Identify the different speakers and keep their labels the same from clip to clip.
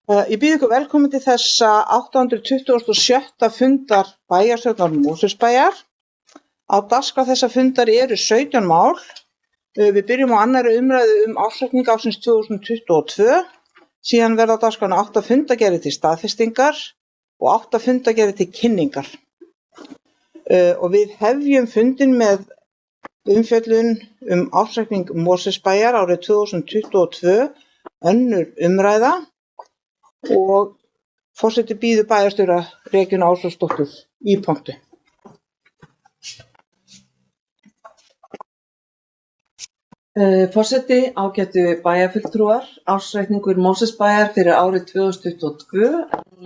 Speaker 1: Ég býð ykkur velkomin til þessa 827. fundar bæjarstjórnar Mosfellsbæjar. Á dagskrá þessa fundar eru 17 mál. Við byrjum á annarri umræðu ársreikning ársins 2022. Síðan verða á dagskránni 8 fundargerðir til staðfestingar og 8 fundargerðir til kynningar. Og við hefjum fundin með umfjöllun ársreikning Mosfellsbæjar árið 2022, önnur umræða. Og forseti býður bæjarstjóra Regínu Ásgeirsdóttur í pontu.
Speaker 2: Forseti, ágætu bæjarfulltrúar, ársreikningur Mosfellsbæjar fyrir árið 2022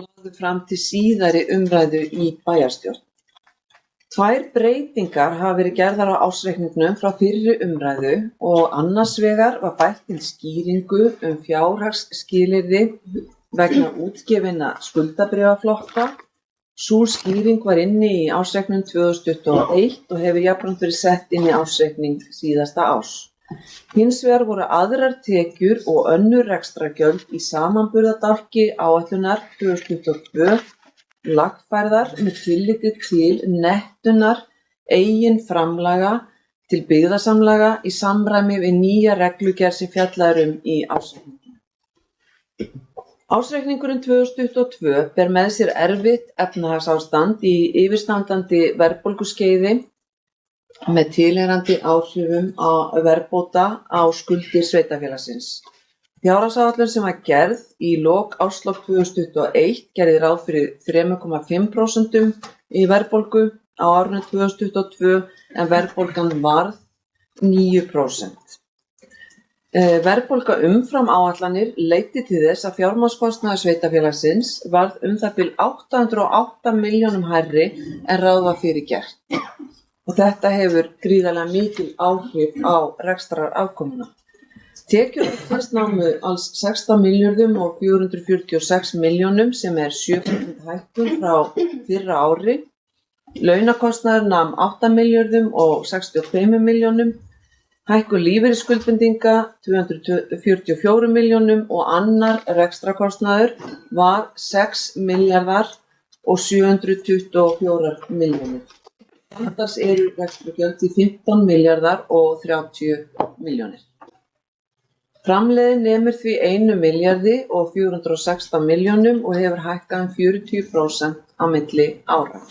Speaker 2: lagður fram til síðari umræðu í bæjarstjórn. 2 breytingar hafa verið gerðar á ársreikningnum frá fyrri umræðu og annars vegar var bætt til skýringu fjárhagsskilyrði vegna útgefinna skuldabréfaflokka. Sú skýring var inni í ársreikning 2021 og hefur jafnframt verið sett inn í ársreikning síðasta árs. Hins vegar voru aðrar tekjur og önnur rekstrargjöld í samanburðardálki áætlunar 2022 lagfærðar með tilliti til nettunar eigin framlaga til byggðasamlaga í samræmi við nýja reglugerð sem fjallað í ársreikningi. Ársreikningurinn 2022 ber með sér erfitt efnahagsástand í yfirstandandi verðbólguskeiði með tilheyrandi áhrifum á verðbóta á skuldir sveitarfélagsins. Fjárhagsáætlun sem var gerð í lok árslok 2021 gerði ráð fyrir 3,5% í verðbólgu á árinu 2022 en verðbólgan varð 9%. Verðbólga umfram áætlanir leiddi til þess að fjármagnskostnaður sveitarfélagsins varð það bil 808 milljónum hærri en ráð var fyrir gert. Og þetta hefur gríðarlega mikil áhrif á rekstrarafkomuna. Tekjur ársins námu alls 16 milljörðum og 446 milljónum sem 7% hækkun frá fyrra ári. Launakostnaður nam 8 milljörðum og 65 milljónum. Hækkun lífeyrisskuldbindinga 244 milljónum og annar rekstrakostnaður var 6 milljarðar og 724 milljónir. Samtals eru rekstrargjöld í 15 milljarðar og 30 milljónir. Framleiðin nemur því 1 milljarði og 416 milljónum og hefur hækkað 40% á milli ára.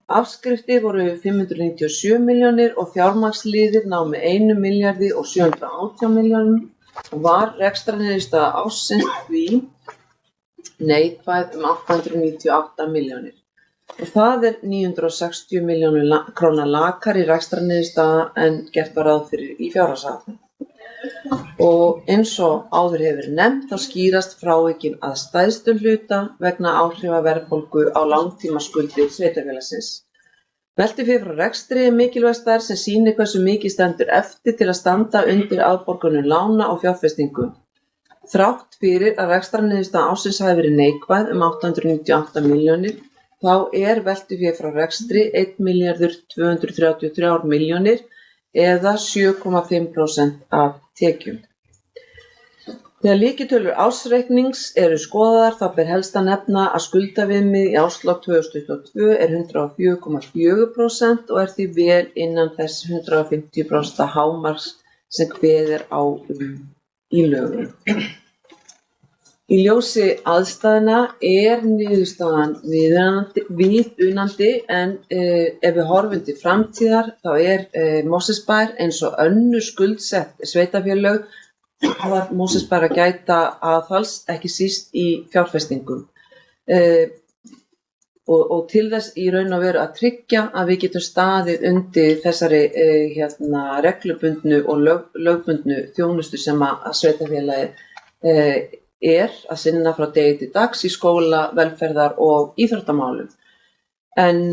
Speaker 2: Afskriftir voru 597 milljónir og fjármagnsliðir námu 1 milljarði og 718 milljónum og var rekstrarniðurstaða ársins því neikvæð 898 milljónir. Og það 960 milljónir króna lakari rekstrarniðurstaða en gert var ráð fyrir í fjárhagsáætlun. Og eins og áður hefur nefnt þá skýrast frávikin að stærstu hluta vegna áhrifa verðbólgu á langtímaskuldir sveitarfélagsins. Veltufé frá rekstri mikilvæg stærð sem sýnir hversu mikið stendur eftir til að standa undir afborgunum lána og fjárfestingu. Þrátt fyrir að rekstrarniðurstaða ársins hafi verið neikvæð 898 milljónir, þá veltufé frá rekstri 1 milljarður 233 milljónir eða 7,5% af tekjum. Þegar lykiltölur ársreiknings eru skoðaðar þá ber helst að nefna að skuldaviðmið í árslok 2022 104,4% og því vel innan þess 150% hámarks sem kveðið á í lögum. Í ljósi aðstæðna niðurstaðan viðunandi en ef við horfum til framtíðar þá Mosfellsbær eins og önnur skuldsett sveitarfélög var Mosfellsbær að gæta aðhalds ekki síst í fjárfestingum og til þess í raun og veru að tryggja að við getum staðið undir þessari reglubundnu og lögbundnu þjónustu sem að sveitarfélagið að sinna frá degi til dags í skóla, velferðar og íþróttamálum. En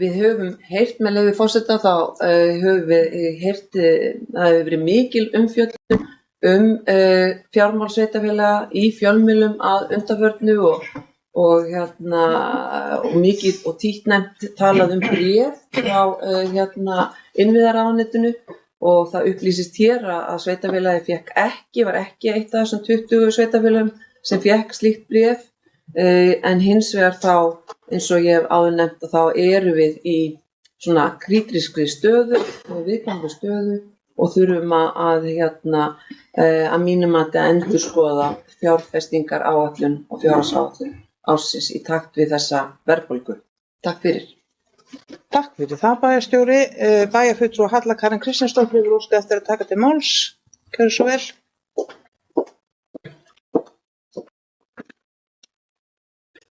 Speaker 2: við höfum heyrt með leyfi forseta höfum við heyrt það hefur verið mikil umfjöllun fjármál sveitarfélaga í fjölmiðlum að undanförnu og mikið og títt nefnt talað bréf frá innviðaráðuneytinu og það upplýsist hér að sveitarfélagið var ekki eitt af þessum 20 sveitarfélagum sem fékk slíkt bréf, en hins vegar þá, eins og ég hef áður nefnt, að þá erum við í svona krítískri stöðu og viðkvæmri stöðu og þurfum að mínum mati að endurskoða fjárfestingar áætlun og fjárhagsáætlun ársins í takt við þessa verðbólgu. Takk fyrir.
Speaker 1: Takk fyrir það, bæjarstjóri. Bæjarfulltrúi Halla Karen Kristinsdóttir hefur óskað eftir að taka til máls. Gjörðu svo vel.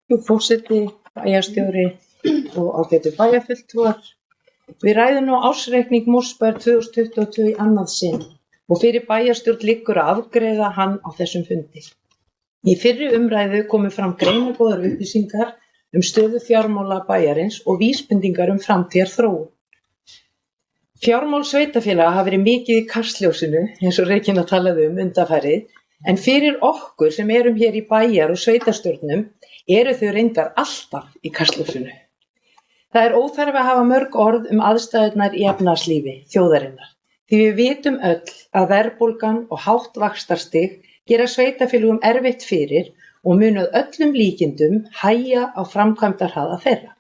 Speaker 3: Frú forseti, bæjarstjóri og ágætu bæjarfulltrúar. Við ræðum nú ársreikning Mosfellsbæjar 2022 í annað sinn og fyrir bæjarstjórn liggur að afgreiða hann á þessum fundi. Í fyrri umræðu komu fram greinargóðar upplýsingar stöðu fjármála bæjarins og vísbendingar framtíðarþróun. Fjármál sveitarfélaga hafa verið mikið í kastljósinu, eins og Regína talaði undanfarið, en fyrir okkur sem erum hér í bæjar og sveitarstjórnum eru þau reyndar alltaf í kastljósinu. Það óþarfi að hafa mörg orð aðstæðurnar í efnahagslífi þjóðarinnar, því við vitum öll að verðbólgan og hátt vaxtarstig gera sveitarfélögum erfitt fyrir og munu að öllum líkindum hægja á framkvæmdahraða þeirra.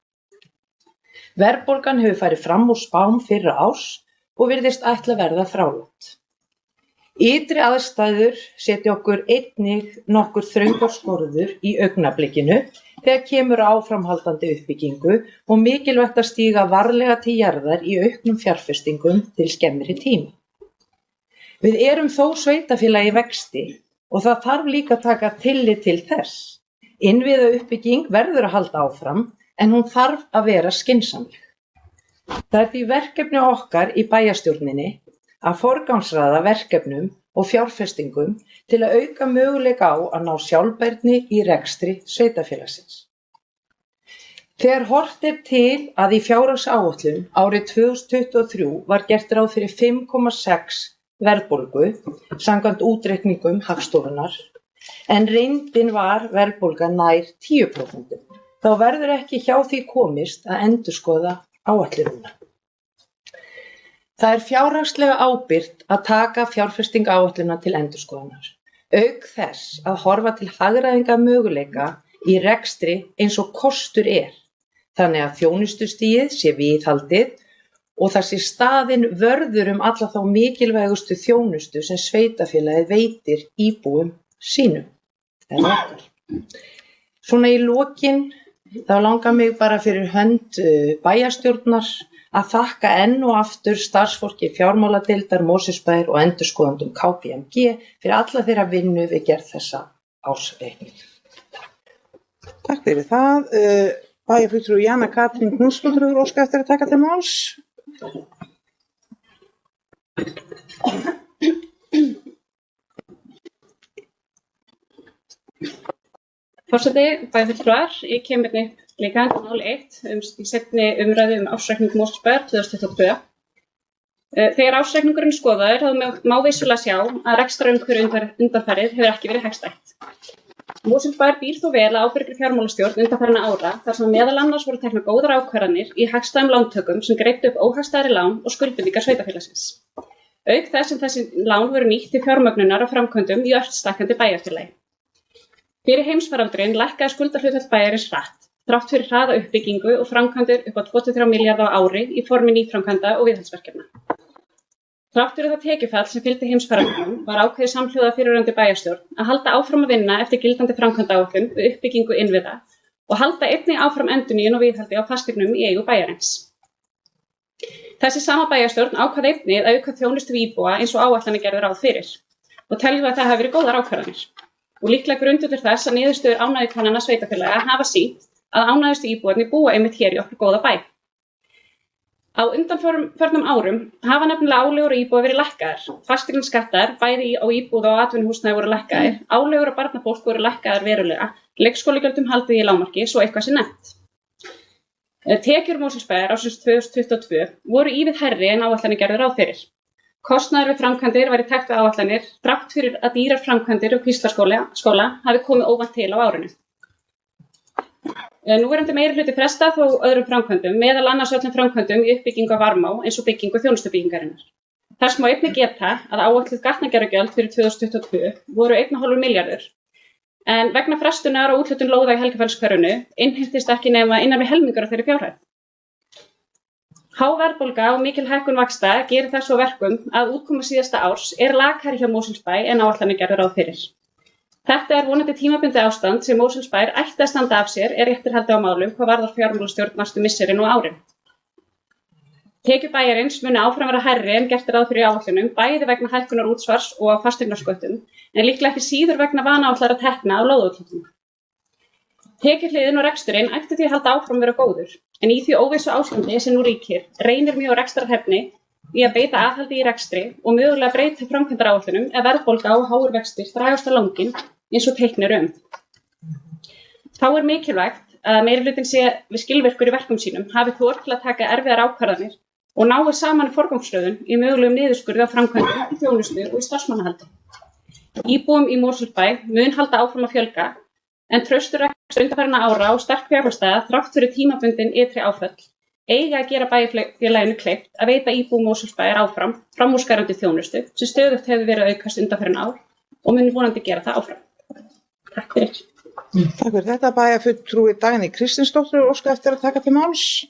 Speaker 3: Verðbólgan hefur farið fram úr spám fyrra árs og virðist ætla að verða þrálát. Ytri aðstæður setja okkur einnig nokkur þröngar skorður í augnablikinu þegar kemur áframhaldandi uppbyggingu og mikilvægt að stíga varlega til jarðar í auknum fjárfestingum til skemmri tíma. Við erum þó sveitarfélagi í vexti og það þarf líka að taka tillit til þess. Innviðauppbygging verður að halda áfram en hún þarf að vera skynsamleg. Það því verkefni okkar í bæjarstjórninni að forgangsraða verkefnum og fjárfestingum til að auka möguleika á að ná sjálfbærni í rekstri sveitarfélagsins. Þegar horft til að í fjárhagsáætlun árið 2023 var gert ráð fyrir 5,6 verðbólgu samkvæmt útreikningum Hagstofunnar, en reyndin var verðbólga nær 10%. Þá verður ekki hjá því komist að endurskoða áætlunina. Það fjárhagslega ábyrgt að taka fjárfestingaáætlunina til endurskoðunar, auk þess að horfa til hagræðinga möguleika í rekstri eins og kostur þannig að þjónustustigið sé viðhaldið og það sé staðinn vörður alla þá mikilvægustu þjónustu sem sveitarfélagið veitir íbúum sínum. eða okkar. Svona í lokin þá langar mig bara fyrir hönd bæjarstjórnar að þakka enn og aftur starfsfólki fjármáladeildar Mosfellsbæjar og endurskoðendum KPMG fyrir alla þeirra vinnu við gerð þessa ársreikning.
Speaker 1: Takk fyrir það. Bæjarfulltrúi Jana Katrín Knútsdóttir óska eftir að taka til máls.
Speaker 4: Forseti, bæjarfulltrúar, ég kem hérna upp líka mál 1 í seinni umræðu ársreikning Mosfellsbæjar 2022. Þegar ársreikningurinn er skoðaður þá má vissulega sjá að rekstrarumhverfi undanfarið hefur ekki verið hagstætt. Mosfellsbæjar býr þó vel að ábyrgri fjármálastjórn undanfarinna ára þar sem meðal annars voru teknar góðar ákvarðanir í hagstæðum lántökum sem greiddu upp óhagstæðari lán og skuldbindingar sveitarfélagsins. Auk þess sem þessi lán voru nýtt til fjármögnunar á framkvæmdum í ört stækkandi bæjarfélagi. Fyrir heimsfaraldurinn lækkaði skuldahlutfall bæjarins hratt, þrátt fyrir hraða uppbyggingu og framkvæmdir upp á 23 milljarða á ári í formi nýframkvæmda og viðhaldsverkefna. Þrátt fyrir það tekjufall sem fylgdi heimsfaraldrinum var ákveðið samhljóða fyrrverandi bæjarstjórn að halda áfram að vinna eftir gildandi framkvæmdaáætlun við uppbyggingu innviða og halda einnig áfram endurnýjun og viðhaldi á fasteignum í eigu bæjarins. Þessi sama bæjarstjórn ákvað einnig að auka þjónustu við íbúa eins og áætlanir gerðu ráð fyrir og teljum að það hafi verið góðar ákvarðanir. Og líklega grundvöllur þess að niðurstöður ánægjukannana sveitarfélaga hafa sýnt að ánægjustu íbúarnir búa einmitt hér í okkar góða bæ. Á undanförnum árum hafa nefnilega álögur á íbúa verið lækkaðar. Fasteignaskattar bæði á íbúð og atvinnuhúsnæði voru lækkaðir, álögur á barnafólk voru lækkaðar verulega, leikskólagjöldum haldið í lágmarki, svo eitthvað sé nefnt. Tekjur Mosfellsbæjar ársins 2022 voru ívið hærri en áætlanir gerðu ráð fyrir. Kostnaður við framkvæmdir var í takt við áætlanir, þrátt fyrir að dýrar framkvæmdir og Kvíslaskóla hafi komið óvænt til á árinu. Núverandi meirihluti frestað þó öðrum framkvæmdum, meðal annars öllum framkvæmdum í uppbyggingu af varmá eins og byggingu þjónustubyggingarinnar. Þess má einnig geta að áætluð gatnagerðargjöld fyrir 2022 voru 1,5 milljarður. En vegna frestunar og úthlutun lóða í Helgafellshverfinu innheimtist ekki nema innan við helmingur af þeirri fjárhæð. Há verðbólga og mikil hækkun vaxta gerir það svo verkum að útkoma síðasta árs lakari hjá Mosfellsbæ en áætlanir gerðu ráð fyrir. Þetta vonandi tímabundið ástand sem Mosfellsbær ætti að standa af sér réttarhaldi á málum hvað varðar fjármálastjórn næstu misserin og árin. Tekjur bæjarins munu áfram vera hærri en gert ráð fyrir í áætlunum, bæði vegna hækkunar útsvars og á fasteignasköttum, en líklega ekki síður vegna vanáætlaðra tekna á lóðaúthlutun. Tekjuhliðin og reksturinn ætti því að halda áfram vera góður, en í því óvissu ástandi sem nú ríkir reynir mjög á rekstrarhæfni í að beita aðhaldi í rekstri og mögulega breyta framkvæmdaráætlunum ef verðbólga og háir vextir dragast á langinn eins og teiknir Þá mikilvægt að meirihlutinn sé við skilvirkur í verkum sínum, hafi þor til að taka erfiðar ákvarðanir og nái saman forgangsröðun í mögulegum niðurskurði á framkvæmdum, í þjónustu og í starfsmannahaldi. Íbúum í Mosfellsbæ mun halda áfram að fjölga, en traustur rekstur undanfarinna ára og sterk fjárhagsstaða þrátt fyrir tímabundin ytri áföll eiga að gera bæjarfélaginu kleift að veita íbúum Mosfellsbæjar áfram framúrskarandi þjónustu sem stöðugt hefur verið að aukast undanfarin ár og mun vonandi gera það áfram. Takk fyrir.
Speaker 1: Takk fyrir þetta bæjarfulltrúi Dagný Kristinsdóttir óska eftir að taka til máls.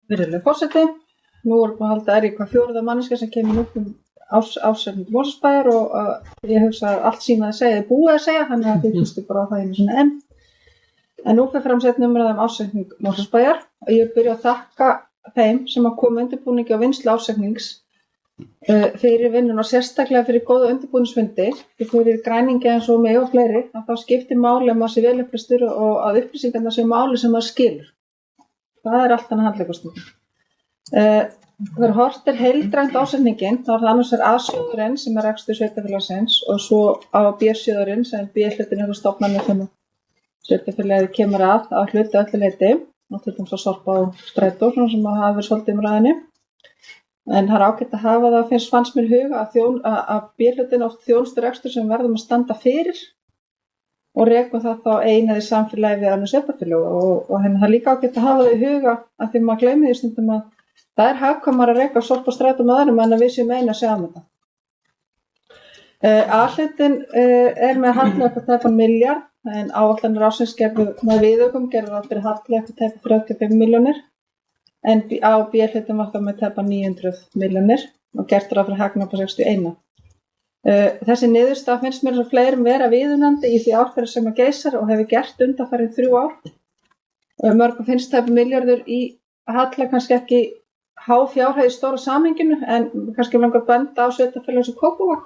Speaker 5: Virðulegur forseti, nú erum við að halda hvað fjórða manneskja sem kemur upp ársreikning Mosfellsbæjar og ég hugsa að allt sína að segja er búið að segja, þannig að þið hlustu bara á það einu sinni enn. En nú fer fram seinni umræða ársreikning Mosfellsbæjar og ég vil byrja að þakka þeim sem að koma undirbúningi á vinnslu ársreiknings fyrir vinnun og sérstaklega fyrir góða undirbúningsfundi, fyrir græningi eins og mig og fleiri, að þá skiptir máli að maður sé vel upplýstur og að upplýsingarnar séu máli sem maður skilur. Það allt annað handlegastundum. Þegar hort heildrænt ásetningin, þá það annars A-sjóðurinn sem rekstur sveitarfélagsins og svo á B-sjóðurinn sem B-hlutin stofnanir sem sveitarfélagið kemur að hluta öllu leyti, og til dæmis að Sorpa og Strætó sem hafa verið svolítið umræðinni. En það ágætt að hafa það, fannst mér huga að B-hlutin oft þjónustur rekstur sem verðum að standa fyrir og rekum það þá einaði samfélagi við annars sveitarfélög og það líka ágætt að hafa það í huga að því maður gleymi því stundum að það hagkvæmara að reka Sorpa og Strætó með öðrum en að við séum eina að segja þetta. A-hlutin með halli eitthvað tæpan milljarð en áætlanir ársins gerðu með viðaukum gerðu það fyrir halli eitthvað tæpan 35 milljónir en á B-hlutin var það með tæpan 900 milljónir og gert það fyrir hagnað på 61. Þessi niðurstaða finnst mér svo fleirum vera viðunandi í því árferði sem að geysar og hefur gert undanfarin 3 ár. Mörgum finnst tæpan milljarður í halla kannski ekki há fjárhæð í stóra samhenginu en kannski langar að benda á sveitarfélag sem Kópavog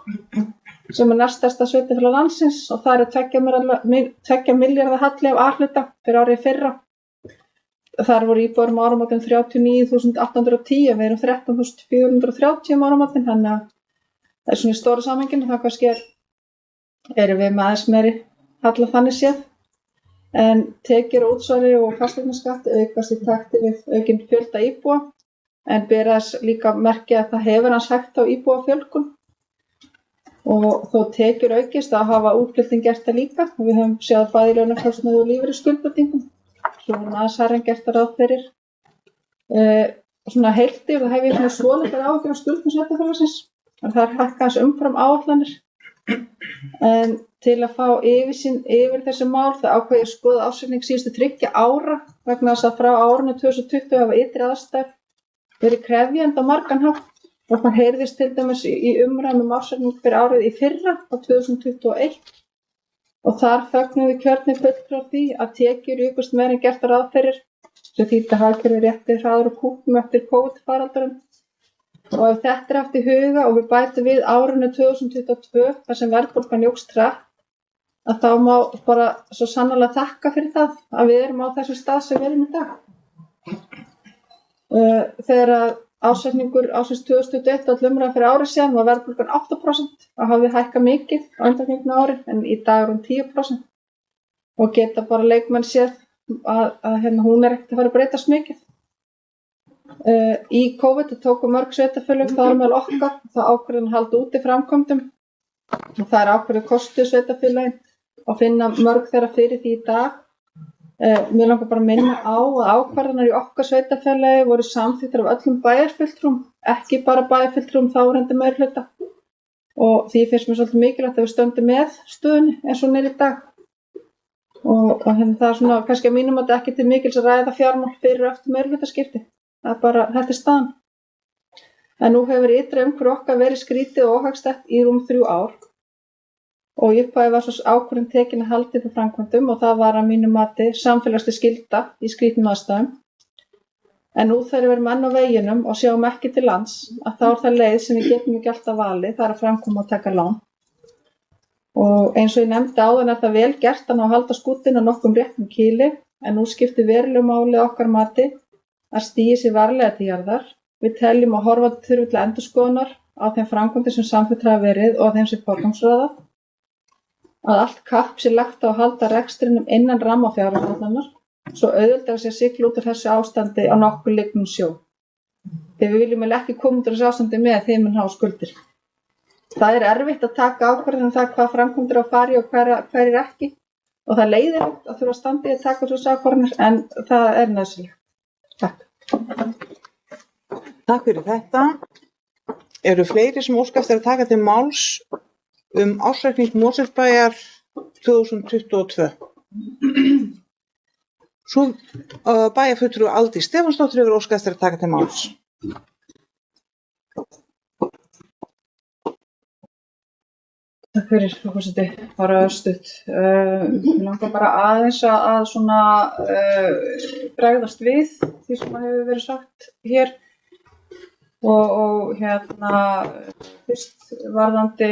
Speaker 5: sem næststærsta sveitarfélag landsins og það 2 milljarða halli af A-hluta fyrir árið fyrra. Þar voru íbúar áramótin 39.810 við erum 13.430 áramótin þannig að það svona í stóra samhenginu, það kannski erum við með aðeins meiri halla þannig séð. En tekjur útsvari og fasteignaskatt aukast í takti við aukinn fjölda íbúa, en ber þess líka merkja að það hefur hans hægt á íbúafjölgun. Og þó tekjur aukist að hafa útgjöldin gert það líka, og við höfum séð bæði launakostnaði og lífeyrisskuldbindingum, svo aðeins herran gert það ráð fyrir. Svona heilt yfir það hef ég með svolítið áhyggjur af skuldum sveitarfélagsins. Það hækka hans umfram áætlanir en til að fá yfirsýn yfir þessi mál það ákvað ég að skoða ársreikning síðustu 3 ára vegna þess að frá árinu 2020 hafa ytri aðstæður verið krefjandi á margan hátt og það heyrðist til dæmis í umræðum ársreikning fyrir árið í fyrra á 2021 og þar fögnuðu kjörnir fulltrúar því að tekjur jukust meira en gert ráð fyrir sem þýddi að hagkerfið rétti hraður og kúpum eftir COVID-faraldurinn. Og ef þetta haft í huga og við bætum við árinu 2022 þar sem verðbólgan jókst hratt að þá má bara svo sannarlega þakka fyrir það að við erum á þessu stað sem við erum í dag. Þegar að ársreikningur ársins 2021 all umræða fyrir árið síðan var verðbólgan 8% og hafði hækkað mikið á undangengnu ári en í dag er hún 10% og geta bara leikmenn séð að hún ekkert að fara að breytast mikið. Í COVID tóku mörg sveitarfélög þar meðal okkar það ákvörðun að halda úti framkvæmdum og það ákvörðun kostuð sveitarfélögin og finna mörg þeirra fyrir því í dag. Mér langar bara að minna á að ákvarðanir í okkar sveitarfélagi voru samþykktar af öllum bæjarfulltrúum, ekki bara bæjarfulltrúum þáverandi meirihluta. Og því finnst mér svolítið mikilvægt að við stöndum með stöðunni eins og hún í dag. Og það er svona kannski að mínum að ekki til mikils að ræða fjármál fyrir og eftir meirihlutaskipti. Það er bara, þetta er staðan. En nú hefur ytri umhverju okkar verið skrítið og óhagstætt í rúm 3 ár. Og í upphafi var svo ákvörðun tekin að halda upp framkvæmdum og það var að mínu mati samfélagsleg skylda í skrýtnum aðstæðum. En nú þegar við erum enn á veginum og sjáum ekki til lands að þá er það leið sem við getum ekki alltaf valið, það er að framkoma og taka lán. Og eins og ég nefndi áðan er það vel gert að ná að halda skútinn á nokkum réttum kýli, en nú skiptir verulegu máli okkar mati að stígi sér varlega til jarðar. Við teljum að horfa þurfi til endurskoðunar á þeim framkvæmdum sem samþykkt hafa verið og þeim sem forgangsraðað. Að allt kapp sé lagt á að halda rekstrinum innan ramma fjárhagsætlanar, svo auðveldara sé að sigla út úr þessu ástandi á nokkuð lygnum sjó. Þegar við viljum ekki koma út úr þessu ástandi með þeim en hafa skuldir. Það er erfitt að taka ákvarðanir það hvað framkvæmdir á fari og hver ekki. Og það leiðir að þurfa að standa í að taka þessu ákvarðanir, en það er nauðsynlegt. Takk.
Speaker 1: Takk fyrir þetta. Eru fleiri sem óska eftir að taka til máls ársreikning Mosfellsbæjar 2022? Svo bæjarfulltrúi Aldís Stefánsdóttir hefur óskað eftir að taka til máls.
Speaker 6: Takk fyrir, forseti, bara stutt. Ég langar bara aðeins að svona bregðast við því sem hefur verið sagt hér. Og fyrst varðandi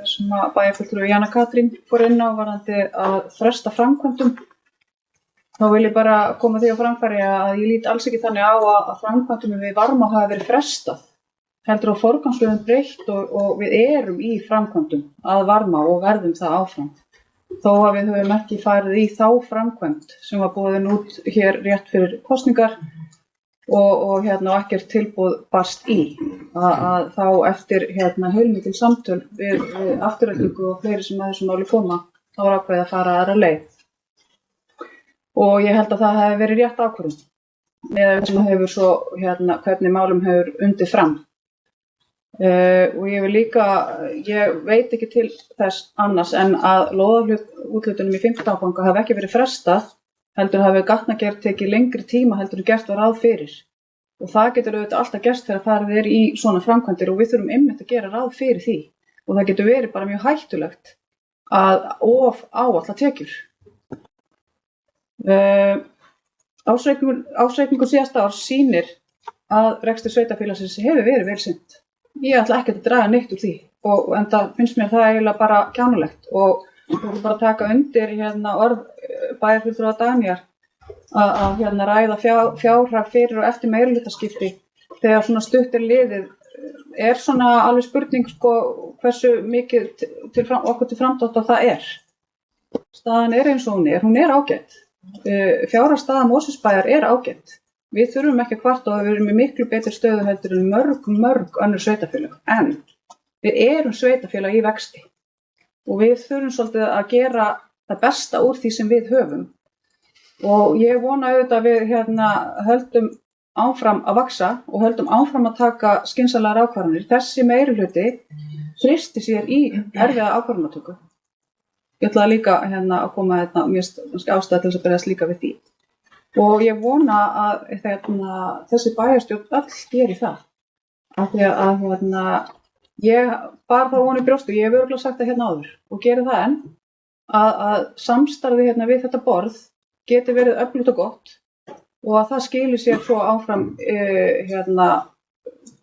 Speaker 6: sem að bæjarfulltrúi Jana Katrín fór inn á varðandi að fresta framkvæmdum. Þá vil ég bara koma því á framfæri að ég lít alls ekki þannig á að framkvæmdum við Varmá hafi verið frestað. Heldur á forgangsröðum breytt og við erum í framkvæmdum að Varmá og verðum það áfram. Þó að við höfum ekki farið í þá framkvæmd sem var boðin út hér rétt fyrir kosningar og ekkert tilboð barst í. Að þá eftir heilmikil samtöl við Aftureldingu og fleiri sem að þessu máli koma, þá var ákveðið að fara aðra leið. Og ég held að það hefði verið rétt ákvörðun með sem hefur svo hvernig málum hefur undið fram. Og ég veit ekki til þess annars en að lóðarúthlutunum í 15. áfanga hafi ekki verið frestað, heldur hafi gatnagerð tekið lengri tíma heldur gert var ráð fyrir. Og það getur auðvitað alltaf gerst þegar farið er í svona framkvæmdir og við þurfum einmitt að gera ráð fyrir því. Og það getur verið bara mjög hættulegt að áætla tekjur. Ársreikningur síðasta árs sýnir að rekstur sveitarfélagsins hefur verið vel sinnt. Ég ætla ekkert að draga neitt úr því og enda finnst mér það eiginlega bara kjánulegt og ég vil bara taka undir orð bæjarfulltrúa Dagnýjar að ræða fjárhag fyrir og eftir meirihlutaskipti þegar svona stutt er liðið er svona alveg spurning hversu mikið okkur til framdráttar það er. Staðan er eins og hún er ágætt. Fjárhagsstaða Mosfellsbæjar er ágætt. Við þurfum ekki að kvarta og við erum í miklu betri stöðu heldur en mörg önnur sveitarfélög. En við erum sveitarfélag í vexti og við þurfum svolítið að gera það besta úr því sem við höfum. Og ég vona auðvitað að við höldum áfram að vaxa og höldum áfram að taka skynsamlegar ákvarðanir. Þessi meirihluti hristi sér í erfiða ákvarðanatöku. Ég ætlaði líka að koma mjög ástæða til þess að berjast líka við því. Og ég vona að þessi bæjarstjórn öll geri það. Af því að ég bar það von í brjóstu, ég hef örugglega sagt það áður og geri það enn að samstarfi við þetta borð geti verið öflugt og gott og að það skili sér svo áfram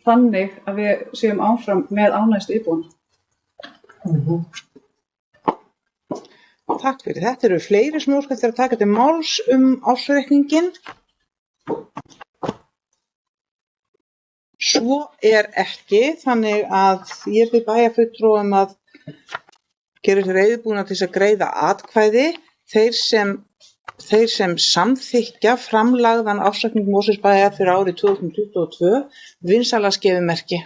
Speaker 6: þannig að við séum áfram með ánægstu íbúana.
Speaker 1: Takk fyrir þetta. Eru fleiri sem óska eftir að taka til máls ársreikningin? Svo er ekki, þannig að ég bið bæjarfulltrúum að gera sér reiðubúna til þess að greiða atkvæði. Þeir sem samþykkja framlagðan ársreikning Mosfellsbæjar fyrir árið 2022 vinsælasgefi merki.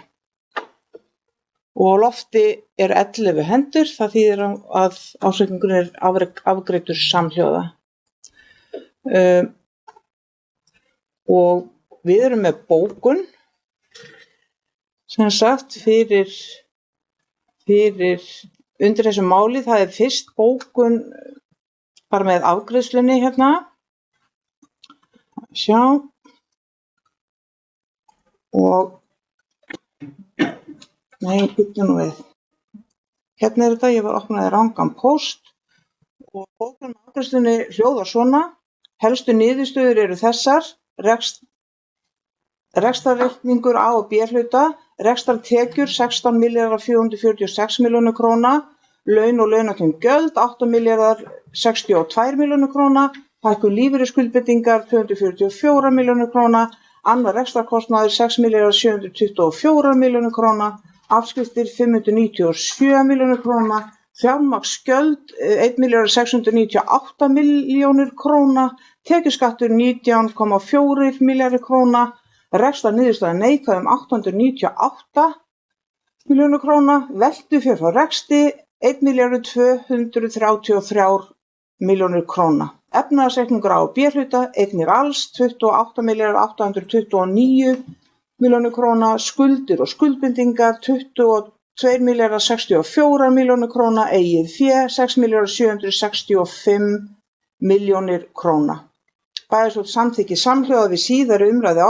Speaker 1: og á lofti er 11 hendur, það þýðir að ársreikningurinn er afgreiddur samhljóða. Og við erum með bókun, sem sagt, fyrir undir þessu máli, það er fyrst bókun bara með afgreiðslunni hérna. Sjá. Og nei, byrju nú við. Hérna er þetta, ég var opnaði rangan póst og bókun með afgreiðslunni hljóðar svona. Helstu niðurstöður eru þessar: rekstrarreikningur A og B hluta, rekstrartekjur 16.446 milljónir króna, laun og launatengd gjöld 8.062 milljónir króna, hækkun lífeyrisskuldbindingar 244 milljónir króna, annar rekstrarkostnaður 6.724 milljónir króna, afskriftir 597 milljónir króna, fjármagnsgjöld 1.698 milljónir króna, tekjuskattur 19,4 milljarðir króna, rekstrarniðurstaða neikvæð 898 milljónir króna, veltufé frá rekstri 1.233 milljónir króna. Efnahagsreikningur A og B hluta, eignir alls 28.829 milljónir króna, skuldir og skuldbindingar 22.064 milljónir króna, eigið fé 6.765 milljónir króna. Bæjarstjórn samþykkir samhljóða við síðari umræðu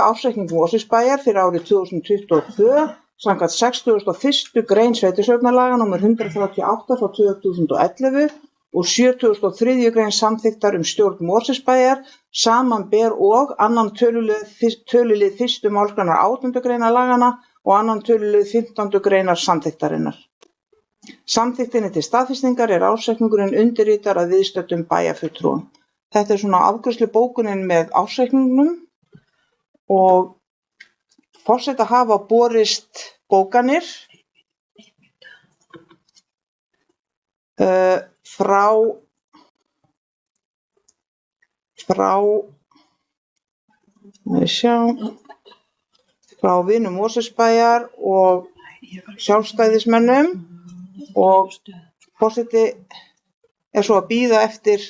Speaker 1: ársreikningur Mosfellsbæjar fyrir árið 2022 samkvæmt 61. grein sveitarstjórnarlaga nr. 138/2011 og 73. grein samþykktar stjórn Mosfellsbæjar, samanber og annan tölulið 1. málsgreinar 18. greinar laganna og annan tölulið 15. greinar samþyktarinnar. Samþykktinni til staðfestingar er ársreikningurinn undirritar að viðstöddum bæjarfulltrúum. Þetta er svona afgreiðslubókunin með ársreikningnum og forseta hafa borist bókanir frá vinum Mosfellsbæjar og sjálfstæðismönnum og forseti er svo að bíða eftir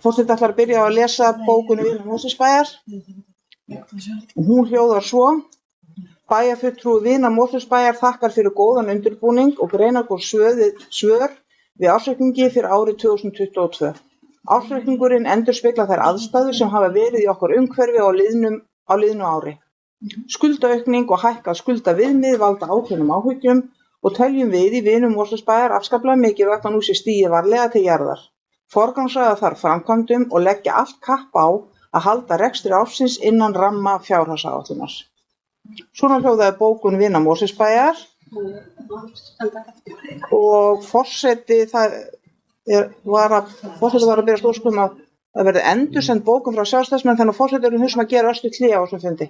Speaker 1: forseti ætlar að byrja að lesa bókun vinum Mosfellsbæjar og hún hljóðar svo: Bæjarfulltrúi vina Mosfellsbæjar þakkar fyrir góðan undirbúning og greinargóð svör við ársreikningi fyrir árið 2022. Ársreikningurinn endurspeglar þær aðstæður sem hafa verið í okkar umhverfi á liðnu ári. Skuldaaukning og hækkað skuldaviðmið valda ákveðnum áhyggjum og teljum við í vinum Mosfellsbæjar afskaplega mikilvægt að nú sé stigið varlega til jarðar. Forgangsraða þarf framkvæmdum og leggja allt kapp á að halda rekstri ársins innan ramma fjárhagsáætlunar. Svona hljóðaði bókun vina Mosfellsbæjar og forseti var að berast ósk að það verði endursend bókum frá sjálfstæðismenn, þannig að forseti að gera örstutt hlé á þessum fundi.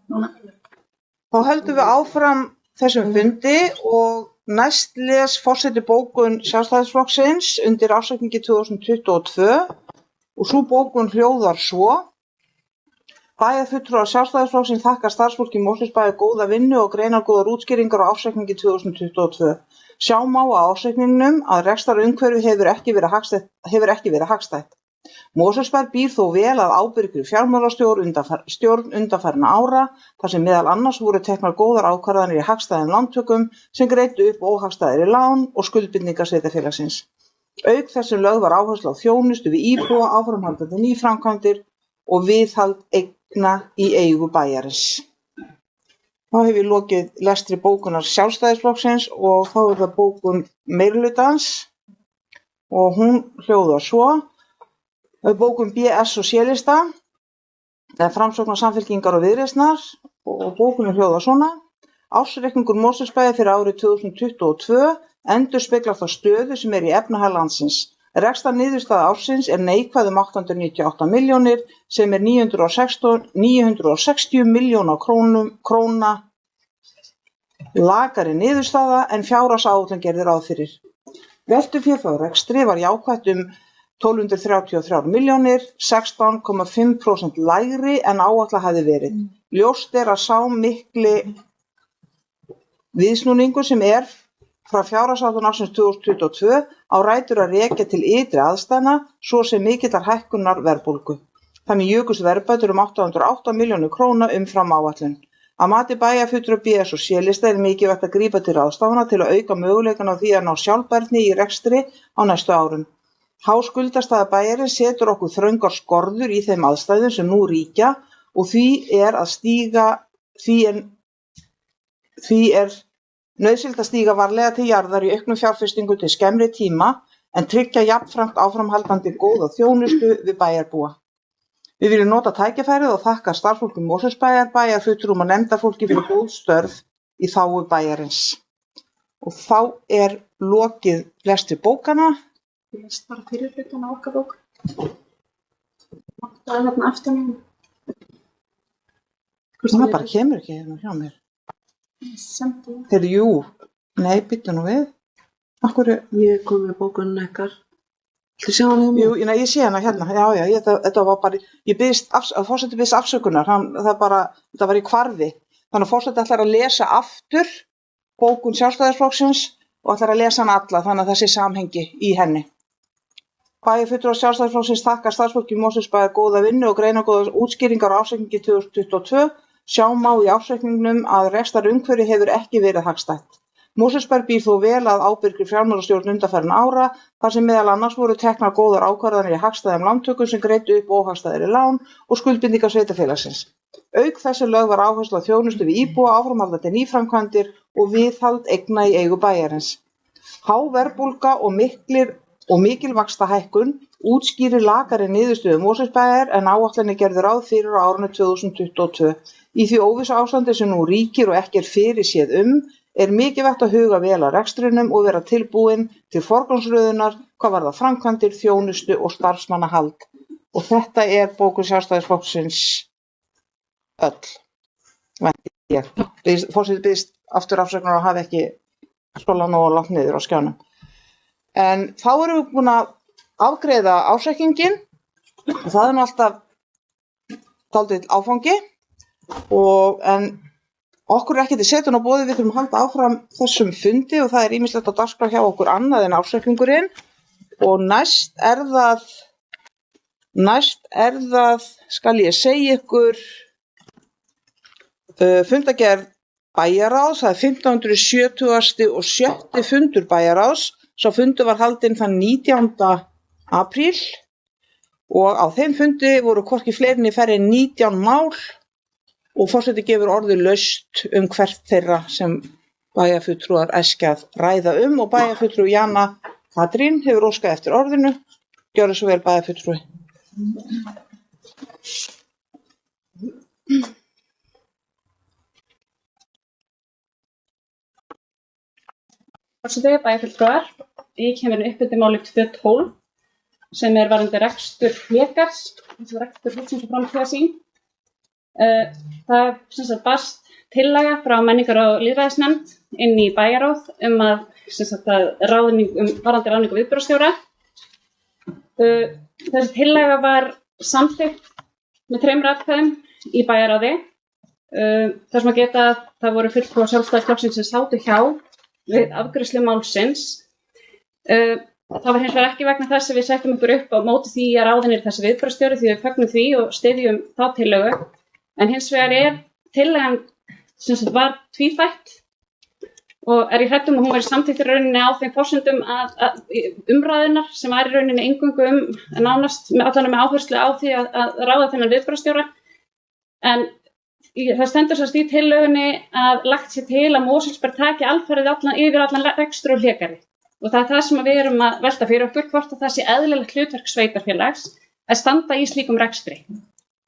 Speaker 1: Þá höldum við áfram þessum fundi og næst les forseti bókun Sjálfstæðisflokksins undir ársreikningi 2022 og sú bókun hljóðar svo: Bæjarfulltrúar Sjálfstæðisflokksins þakka starfsfólki Mosfellsbæjar góða vinnu og greinargóðar útskýringar á ársreikningi 2022. Sjá má á ársreikningnum að rekstrarumhverfi hefur ekki verið hagstætt. Mosfellsbær býr þó vel að ábyrgri fjármálastjórn undanfarinna ára, þar sem meðal annars voru teknar góðar ákvarðanir í hagstæðum lántökum sem greiddu upp óhagstæðari lán og skuldbindingar sveitarfélagsins. Auk þess sem lögð var áhersla á þjónustu við íbúa, áframhaldandi nýframkvæmdir og viðhald eigna í eigu bæjarins. Þá hef ég lokið lestri bókunar Sjálfstæðisflokksins og þá er það bókun meirihlutans og hún hljóðar svo: Bókun BS og C-lista, Framsóknar, Samfylkingar og Viðreisnar, og bókunin hljóðar svona: Ársreikningur Mosfellsbæjar fyrir árið 2022 endurspeglar þá stöðu sem er í efnahag landsins. Rekstrarniðurstaða ársins er neikvæð 898 milljónir sem er 960 milljóna króna lakari niðurstaða en fjárhagsáætlun gerði ráð fyrir. Veltufé frá rekstri var jákvætt 1233 milljónir, 16,5% lægri en áætlað hafði verið. Ljóst er að sá mikli viðsnúningur sem er frá fjárhagsáætlun ársins 2022 á rætur að rekja til ytri aðstæðna, svo sem mikillar hækkunar verðbólgu. Þannig jukust verðbætur 808 milljónir króna umfram áætlun. Að mati bæjarfulltrúa BS og C-lista er mikilvægt að grípa til ráðstafana til að auka möguleikana á því að ná sjálfbærni í rekstri á næstu árum. Háskuldastaða bæjarins setur okkur þröngar skorður í þeim aðstæðum sem nú ríkja og því er nauðsynlegt að stíga varlega til jarðar í auknum fjárfestingum til skemmri tíma en tryggja jafnframt áframhaldandi góða þjónustu við bæjarbúa. Við viljum nota tækifærið og þakka starfsfólki Mosfellsbæjar, bæjarfulltrúum og nefndarfólki fyrir góð störf í þágu bæjarins. Og þá er lokið lestri bókana.
Speaker 4: Ég lest bara fyrir hlutan á okkar bók. Það er hérna aftur mín.
Speaker 1: Það bara kemur ekki hérna hjá mér. Heyrðu, jú. Nei, byttu nú við. Akkur
Speaker 2: Ég kom með bókunum ekkar. Þú sjá hana hjá mér?
Speaker 1: Jú, ég sé hana hérna. Já, þetta var bara, forseti biðst afsökunar. Þetta var í hvarfi. Þannig að forseti ætlar að lesa aftur bókun Sjálfstæðisflokksins og ætlar að lesa hana alla, þannig að það sé samhengi í henni. Bæjarfulltrúar Sjálfstæðisflokksins þakka starfsfólki Mosfellsbæjar góða vinnu og greinargóðar útskýringar á ársreikningi 2022. Sjá má í ársreikningnum að rekstrarumhverfi hefur ekki verið hagstætt. Mosfellsbær býr þó vel að ábyrgri fjármálastjórn undanfarin ára, þar sem meðal annars voru teknar góðar ákvarðanir í hagstæðum lántökum sem greiddu upp óhagstæðari lán og skuldbindingar sveitarfélagsins. Auk þessu lögð var áhersla á þjónustu við íbúa, áframhaldandi nýframkvæmdir og viðhald eigna í eigu bæjarins. Há verðbólga og mikil vaxtahækkun útskýrir lakari niðurstöðu Mosfellsbæjar en áætlanir gerðu ráð fyrir á árinu 2022. Í því óvissu ástandi sem nú ríkir og ekki er fyrirséð er mikilvægt að huga vel að rekstrinum og vera tilbúin til forgangsröðunar hvað varðar framkvæmdir, þjónustu og starfsmannahald. Og þetta er bókun Sjálfstæðisflokksins öll. Forseti biðst aftur afsökunar að hafa ekki skrollað nógu langt niður á skjánum. En þá erum við búin að afgreiða ársreikninginn og það er nú alltaf dálítill áfangi en okkur er ekki til setun á boði, við þurfum að halda áfram þessum fundi og það er ýmislegt á dagskrá hjá okkur annað en ársreikningurinn og næst er það skal ég segja ykkur fundagerð bæjarráðs, það er 1570. og 7. fundur bæjarráðs. Sá fundur var haldinn þann 19. apríl og á þeim fundi voru hvorki fleiri né færri en 19 mál og forseti gefur orðið laust hvert þeirra sem bæjarfulltrúar æskjað ræða og bæjarfulltrúi Jana Katrín hefur óskað eftir orðinu. Gjörðu svo vel bæjarfulltrúi.
Speaker 4: Forseti, bæjarfulltrúar, ég kemur upp undir máli 212 sem er varðandi rekstur Hlégarðs, rekstur húsins og framtíðarsýn. Það sem sagt barst tillaga frá menningar- og lýðræðisnefnd inn í bæjarráð að sem sagt að varðandi ráðningu viðbragðsstjóra. Þessi tillaga var samþykkt með 3 atkvæðum í bæjarráði. Þar sem að geta að það voru fulltrúar Sjálfstæðisflokksins sem sátu hjá við afgreiðslu málsins. Það var hins vegar ekki vegna þess að við settum okkur upp á móti því að ráðin er þessi viðbragðsstjóri, því við fögnum því og styðjum þá tillögu. En hins vegar tillagan sem sagt var tvíþætt og ég hrædd að hún væri samþykkt í rauninni á þeim forsendum að umræðunar sem var í rauninni eingöngu nánast allan með áherslu á því að ráða þennan viðbragðsstjóra. En það stendur sérst í tillögunni að lagt sér til að Mosfellsbær taki alfarið yfir allan rekstur og hlégarði. Og það er það sem við erum að velta fyrir okkur, hvort að það sé eðlilegt hlutverk sveitarfélags að standa í slíkum rekstri.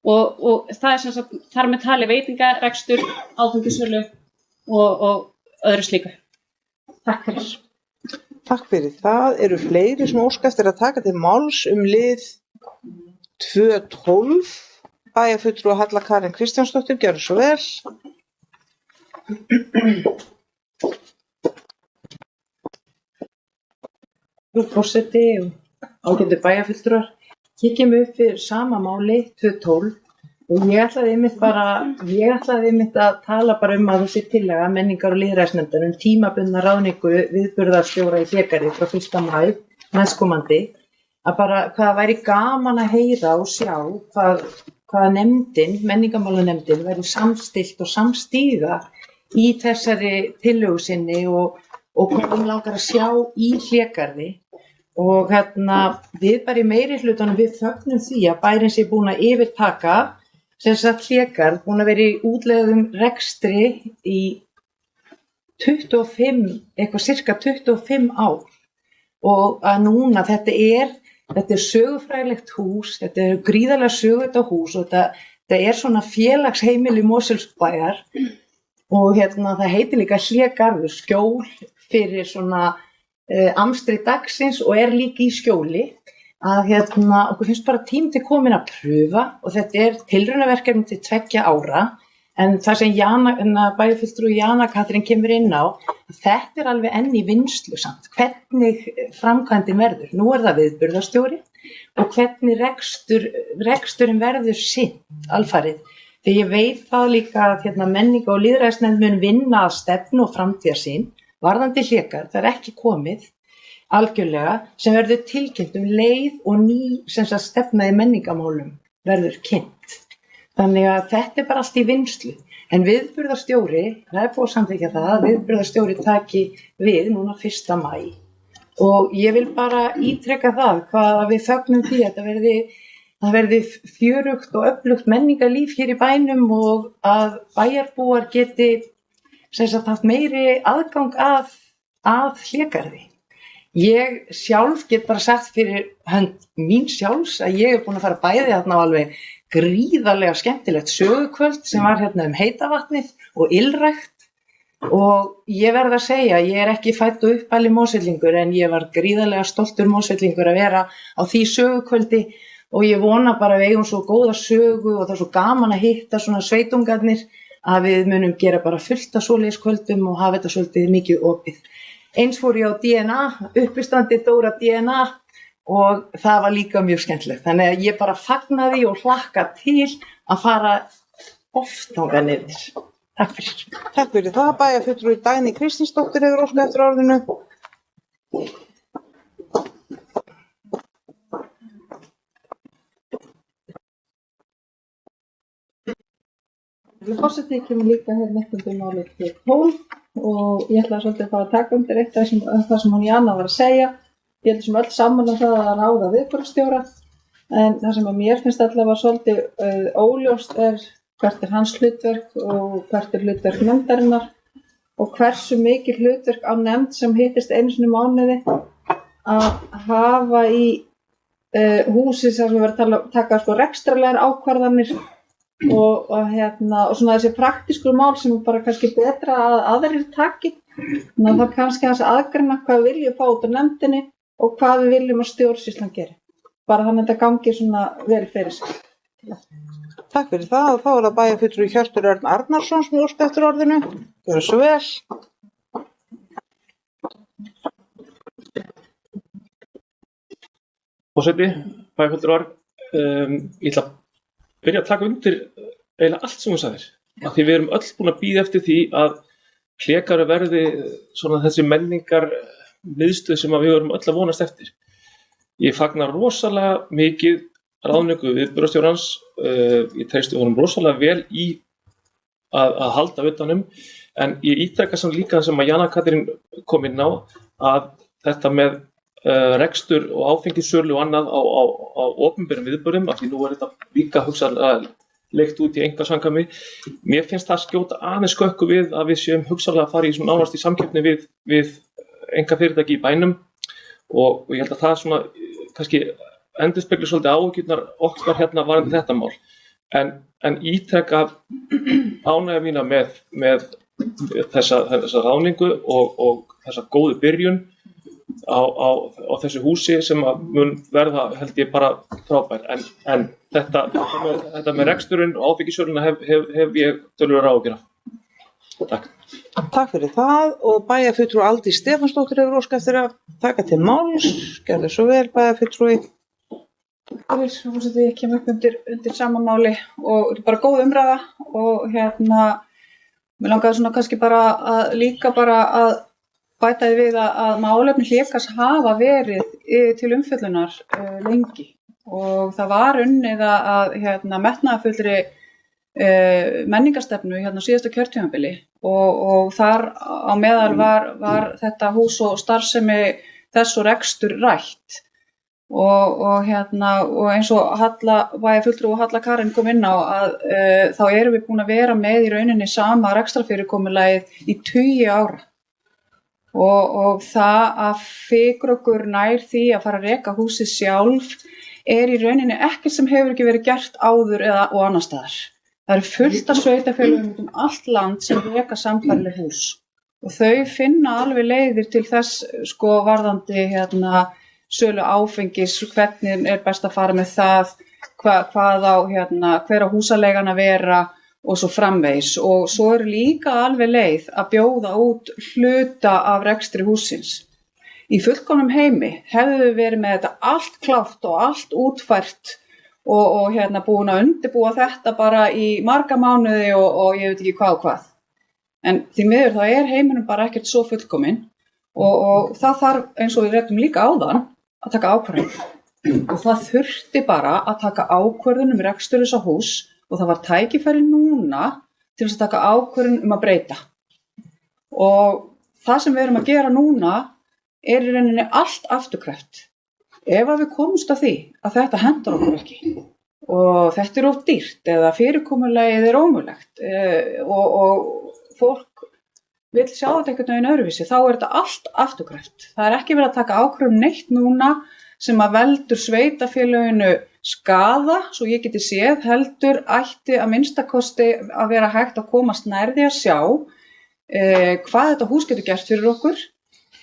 Speaker 4: Og það er sem sagt þar með tali veitingarekstur, áfengisölu og öðru slíku. Takk fyrir.
Speaker 1: Takk fyrir. Það eru fleiri sem óska eftir að taka til máls lið 2.12. Bæjarfulltrúi Halla Karen Kristjánsdóttir, gjörðu svo vel.
Speaker 3: Frú forseti og ágætu bæjarfulltrúar, kíkjum upp fyrir sama máli 2.12 og ég ætlaði einmitt að tala bara að þessi tillaga menningar- og lýðræðisnefndar tímabundna ráðningu viðburðarstjóra í Hlégarði frá 1. maí næstkomandi, að bara hvað væri gaman að heyra og sjá hvað nefndin, menningarmálanefndin, verður samstillt og samstíga í þessari tillögu sinni og hvað langar að sjá í Hlégarði. Og við bara í meirihlutanum við fögnum því að bærinn sé búinn að yfirtaka sem sagt Hlégarð, búinn að vera í útlegðum rekstri í 25 ár og að núna þetta er sögufrægilegt hús, þetta er gríðarlega sögulegt hús og þetta er svona félagsheimili Mosfellsbæjar og það heitir líka Hlégarður, skjól fyrir svona amstri dagsins og er líka í skjóli að okkur finnst bara tími til komin að pröfa og þetta er tilraunaverkefni til 2 ára en það sem bæjarfulltrúi Jana Katrín kemur inn á, þetta er alveg enn í vinnslu samt, hvernig framkvæmdin verður. Nú er það viðburðarstjóri og hvernig reksturinn verður sinnt alfarið. Þegar ég veit það líka að menningar- og lýðræðisnefnd mun vinna að stefnu og framtíðarsýn varðandi Hlégarð, það er ekki komið algjörlega sem verður tilkynnt leið og ný sem stefna í menningarmálum verður kynnt. Þannig að þetta er bara allt í vinnslu. En viðburðarstjóri, það er búið að samþykkja það að viðburðarstjóri taki við núna 1. maí. Og ég vil bara ítreka það hvað við fögnum því að það verði fjörugt og öflugt menningarlíf hér í bænum og að bæjarbúar geti haft meiri aðgang að Hlégarði. Ég sjálf get bara sagt fyrir hönd mín sjálfs að ég er búin að fara bæði þarna á alveg gríðarlega skemmtilegt sögukvöld sem var heita vatnið og ylrækt og ég verð að segja, ég er ekki fædd og uppalinn Mosfellingur en ég var gríðarlega stoltur Mosfellingur að vera á því sögukvöldi og ég vona bara að við eigum svo góða sögu og það er svo gaman að hitta svona sveitungarnir að við munum gera bara fullt af svoleiðiskvöldum og hafa þetta svolítið mikið opið. Eins fór ég á DNA, uppistandi Dóra DNA og það var líka mjög skemmtilegt. Þannig að ég bara fagnaði og hlakka til að fara oft þangað niður. Takk fyrir.
Speaker 1: Takk fyrir það. Bæjarfulltrúi Dagný Kristinsdóttir hefur óskað eftir orðinu.
Speaker 5: Forseti kemur líka nefnum málið til 12 og ég ætla svolítið að fara að taka undir eitt af það sem hún Jana var að segja. Ég held sem öll saman það að ráða viðburðarstjóra en það sem að mér finnst allavega svolítið óljóst hvert er hans hlutverk og hvert er hlutverk nefndarinnar og hversu mikið hlutverk á nefnd sem hittist einu sinni í mánuði að hafa í húsi sem við verðum að taka rekstralegar ákvarðanir og svona þessi praktísku mál sem er bara kannski betra að aðrir taki. Þannig að það kannski hans aðgreina hvað við viljum fá út á nefndinni og hvað við viljum að stjórnsýslan geri. Bara þannig að þetta gangi svona vel fyrir sig.
Speaker 1: Takk fyrir það og þá það bæjarfulltrúi Hjörtur Örn Arnarsson sem óska eftir orðinu. Gjörðu svo vel.
Speaker 7: Forseti, bæjarfulltrúar, ég ætla að byrja að taka undir eiginlega allt sem þú sagðir. Af því við erum öll búin að bíða eftir því að Hlégarður verði svona þessi menningar miðstöð sem við erum öll að vonast eftir. Ég fagnar rosalega mikið ráðningu viðburðarstjórans. Ég treysti honum rosalega vel í að halda utanum, en ég ítreka samt líka sem að Jana Katrín kom inn á að þetta með rekstur og áfengissölu og annað á opinberum viðburðum, af því nú þetta líka hugsanlega leikt út í einkasamkvæmi. Mér finnst það skjóta aðeins skökku við að við séum hugsanlega að fara í svona nánast í samkeppni við einkafyrirtæki í bænum og ég held að það svona kannski endurspegli svolítið áhyggjurnar okkar hérna varðandi þetta mál. En ítreka ánægja mína með þessa ráðningu og þessa góðu byrjun á þessu húsi sem mun verða held ég bara frábær. En þetta með reksturinn og áfengissöluna hef ég töluverðar áhyggjur af. Takk.
Speaker 1: Takk fyrir það og bæjarfulltrúi Aldís Stefánsdóttir hefur óskað eftir að taka til máls. Gjörðu svo vel bæjarfulltrúi.
Speaker 6: Ég kem upp undir sama máli og bara góð umræða og mér langaði svona kannski bara að líka bara að bæta því við að málefni Hlégarðs hafa verið til umfjöllunar lengi og það var unnið að metnaðarfullri menningarstefnu síðasta kjörtímabili og þar á meðal var þetta hús og starfsemi þess og rekstur rætt og eins og bæjarfulltrúi Halla Karen kom inn á að þá erum við búin að vera með í rauninni sama rekstrarfyrirkomulagið í 20 ára og það að fikra okkur nær því að fara að reka húsið sjálf í rauninni ekkert sem hefur ekki verið gert áður og annars staðar. Það eru fullt af sveitarfélögum allt land sem reka sambærileg hús og þau finna alveg leiðir til þess varðandi sölu áfengis, hvernig er best að fara með það, hvað á hver á húsaleigan að vera og svo framvegis og svo líka alveg leið að bjóða út hluta af rekstri hússins. Í fullkomnum heimi hefðu við verið með þetta allt klárt og allt útfært og búin að undirbúa þetta bara í marga mánuði og ég veit ekki hvað og hvað. En því miður þá heiminum bara ekkert svo fullkominn og það þarf eins og við ræddum líka áðan að taka ákvörðun og það þurfti bara að taka ákvörðun rekstur þessa hús og það var tækifæri núna til þess að taka ákvörðun að breyta. Og það sem við erum að gera núna í rauninni allt afturkræft. Ef að við komumst að því að þetta hentar okkur ekki og þetta of dýrt eða fyrirkomulagið ómögulegt og fólk vill sjá þetta einhvern veginn öðruvísi, þá þetta allt afturkræft. Það ekki verið að taka ákvörðun neitt núna sem að veldur sveitarfélöginu skaða, svo ég geti séð, heldur ætti að minnstakosti að vera hægt að komast nær því að sjá hvað þetta hús getur gert fyrir okkur.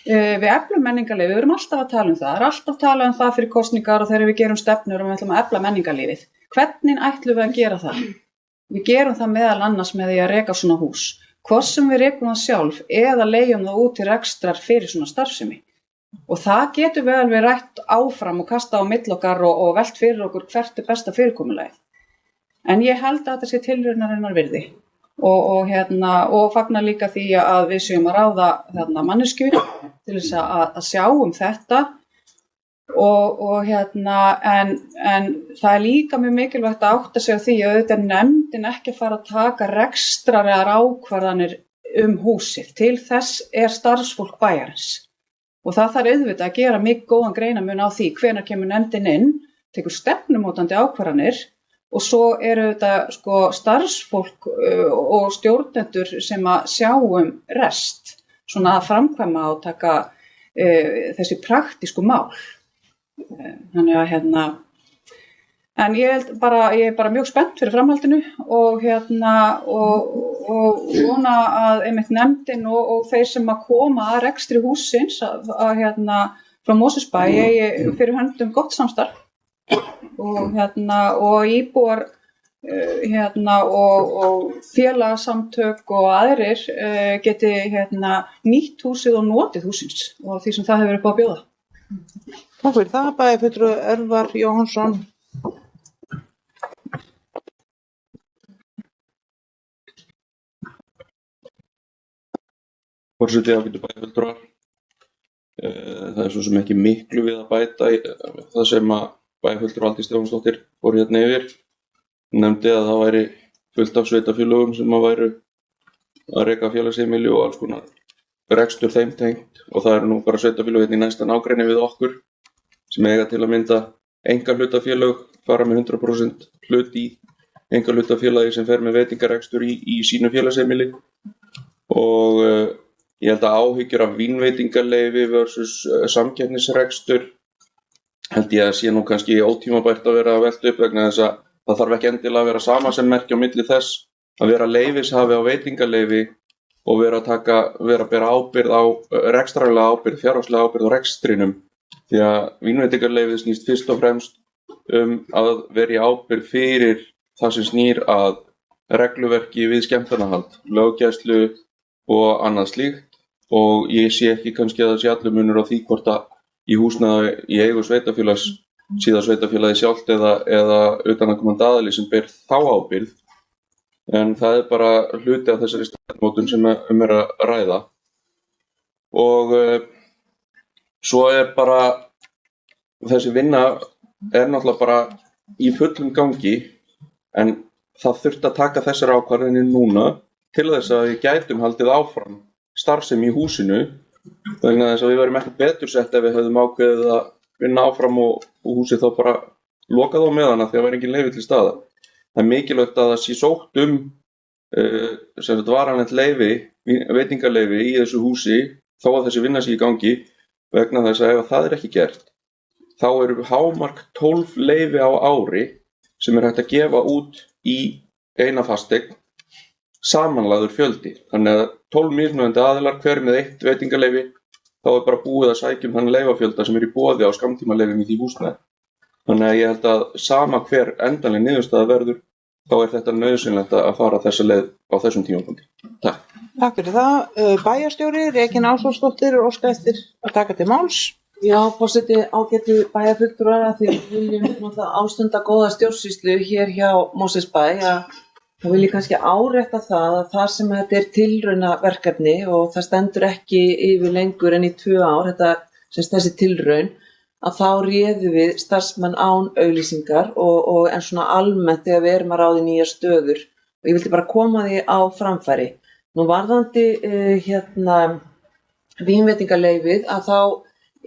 Speaker 6: Við eflum menningarlífið, við erum alltaf að tala um það, alltaf að tala um það fyrir kosningar og þegar við gerum stefnur og við ætlum að efla menningarlífið. Hvernig ætlum við að gera það? Við gerum það meðal annars með því að reka svona hús. Hvort sem við rekum það sjálf eða leigjum það út til rekstrar fyrir svona starfsemi. Og það getur við alveg rætt áfram og kasta á milli okkar og velt fyrir okkur hvert besta fyrirkomulagið. En ég held að þetta sé tilraunarinnar virði og fagna líka því að við séum að ráða manneskju til þess að sjá þetta en það líka mjög mikilvægt að átta sig á því að auðvitað nefndin ekki að fara að taka rekstrarlegar ákvarðanir húsið. Til þess starfsfólk bæjarins. Og það þarf auðvitað að gera mikið góðan greinamun á því hvenær kemur nefndin inn, tekur stefnumótandi ákvarðanir og svo þetta starfsfólk og stjórnendur sem að sjá rest, svona að framkvæma og taka þessi praktísku mál. Þannig að en ég er bara mjög spennt fyrir framhaldinu og vona að einmitt nefndin og þeir sem að koma að rekstri hússins frá Mosfellsbæ fyrir höndum gott samstarf og íbúar og félagasamtök og aðrir geti nýtt húsið og notið húsins og því sem það hefur upp á að bjóða.
Speaker 1: Takk fyrir það, bæjarfulltrúi Örvar Jóhannsson.
Speaker 8: Forseti, ágætu bæjarfulltrúar. Það svo sem ekki miklu við að bæta í það sem að bæjarfulltrúi Aldís Stefánsdóttir fór yfir. Nefndi að það væri fullt af sveitarfélögum sem að væru að reka félagsheimili og alls konar rekstur þeim tengt og það eru nú bara sveitarfélög í næsta nágrenni við okkur sem eiga til að mynda einkahlutafélög fara með 100% hlut í einkahlutafélagi sem fer með veitingarekstur í sínu félagsheimili og ég held að áhyggjur af vínveitingaleyfi versus samkeppnisrekstur held ég að sé nú kannski ótímabært að vera að velta upp vegna þess að það þarf ekki endilega að vera sama sem merki á milli þess að vera leyfishafi á veitingaleyfi og vera að bera ábyrgð á rekstrarlega ábyrgð, fjárhagslega ábyrgð á rekstrinum því að vínveitingaleyfið snýst fyrst og fremst að vera í ábyrgð fyrir það sem snýr að regluverki við skemmtanahald, löggæslu og annað slíkt og ég sé ekki kannski að það sé allur munur á því hvort að í húsnæði í eigu sveitarfélags síðan sveitarfélagi sjálft eða utanaðkomandi aðili sem ber þá ábyrgð en það bara hluti af þessari stefnumótun sem er að ræða og svo bara þessi vinna náttúrulega bara í fullum gangi en það þurfti að taka þessar ákvarðanir núna til þess að við gætum haldið áfram starfsemi í húsinu vegna þess að við værum ekki betur sett ef við höfðum ákveðið að vinna áfram og húsið þá bara lokað á meðan því að væri engin leyfi til staðar. Það mikilvægt að það sé sótt sem þetta varanlegt leyfi, veitingaleyfi í þessu húsi þó að þessi vinna sé í gangi vegna þess að ef það ekki gert þá eru hámark 12 leyfi á ári sem hægt að gefa út í eina fasteign samanlagður fjöldi. Þannig að 12 mismunandi aðilar hver með eitt veitingaleyfi þá bara búið að sækja þann leifafjölda sem í boði á skammtímaleifum í því húsnæði. Þannig að ég held að sama hver endanleg niðurstaða verður, þá þetta nauðsynlegt að fara þessa leið á þessum tímapunkti. Takk.
Speaker 1: Takk fyrir það. Bæjarstjóri Regína Ásvaldsdóttir óska eftir að taka til máls.
Speaker 2: Já, forseti ágætu bæjarfulltrúar því við viljum ástunda góða stjórnsýslu hér hjá Mosfellsbæ þá vil ég kannski árétta það að það sem þetta er tilraunaverkefni og það stendur ekki yfir lengur en í 2 ár, þessi tilraun, að þá réðum við starfsmenn án auglýsingar og en svona almennt þegar við erum að ráða í nýjar stöður. Og ég vildi bara koma því á framfæri. Nú varðandi vínveitingaleyfið að þá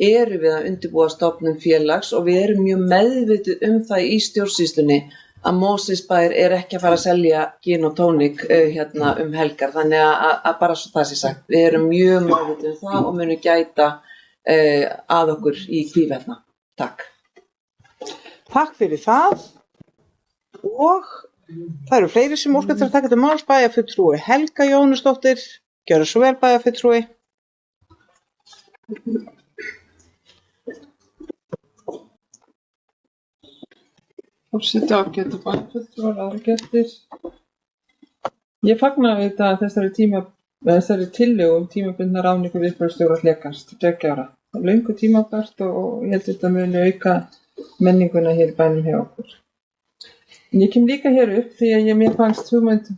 Speaker 2: erum við að undirbúa stofnun félags og við erum mjög meðvituð það í stjórnsýslunni að Mosfellsbær ekki að fara að selja gin og tónik helgar. Þannig að bara svo það sé sagt, við erum mjög meðvituð það og munum gæta að okkur í hvívetna. Takk.
Speaker 1: Takk fyrir það og það eru fleiri sem óskar til að taka til máls. Bæjarfulltrúi Helga Jónusdóttir, gjörðu svo vel bæjarfulltrúi.
Speaker 6: Forseti ágætu bæjarfulltrúar, aðrir gestir. Ég fagna við þessari tillögu tímabundna ráðningu viðbragðsstjóra Hlekans til 2 ára. Það er löngu tímabært og ég held þetta muni auka menninguna hér í bænum hjá okkur. En ég kem líka hér upp því að mér fannst hugmynd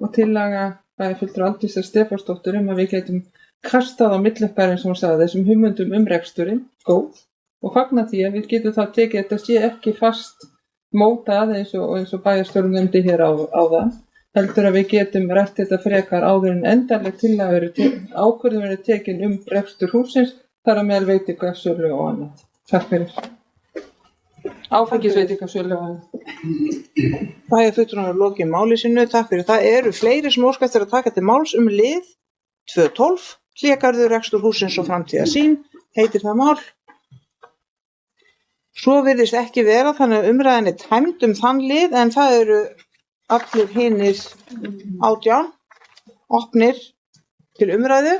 Speaker 6: og tillaga bæjarfulltrúar Aldísar Stefánsdóttur að við getum kastað á milli okkar eins og hún sagði þessum hugmyndum reksturinn góð og fagna því að við getum þá tekið þetta sé ekki fast mótað eins og bæjarstjórinn nefndi hér áðan, heldur að við getum rætt þetta frekar áður en endanleg ákvörðun verið tekin rekstur hússins, þar að meðal veitingasölu og annað. Takk fyrir. Áfengisveitingasölu og annað.
Speaker 1: Bæjarfulltrúar lokið máli sínu, takk fyrir. Það eru fleiri sem óska eftir að taka til máls lið 212, Hlégarður, rekstur hússins og framtíðarsýn, heitir það mál. Svo virðist ekki vera, þannig að umræðan tæmd þann lið, en það eru allir hinir 18 opnir til umræðu.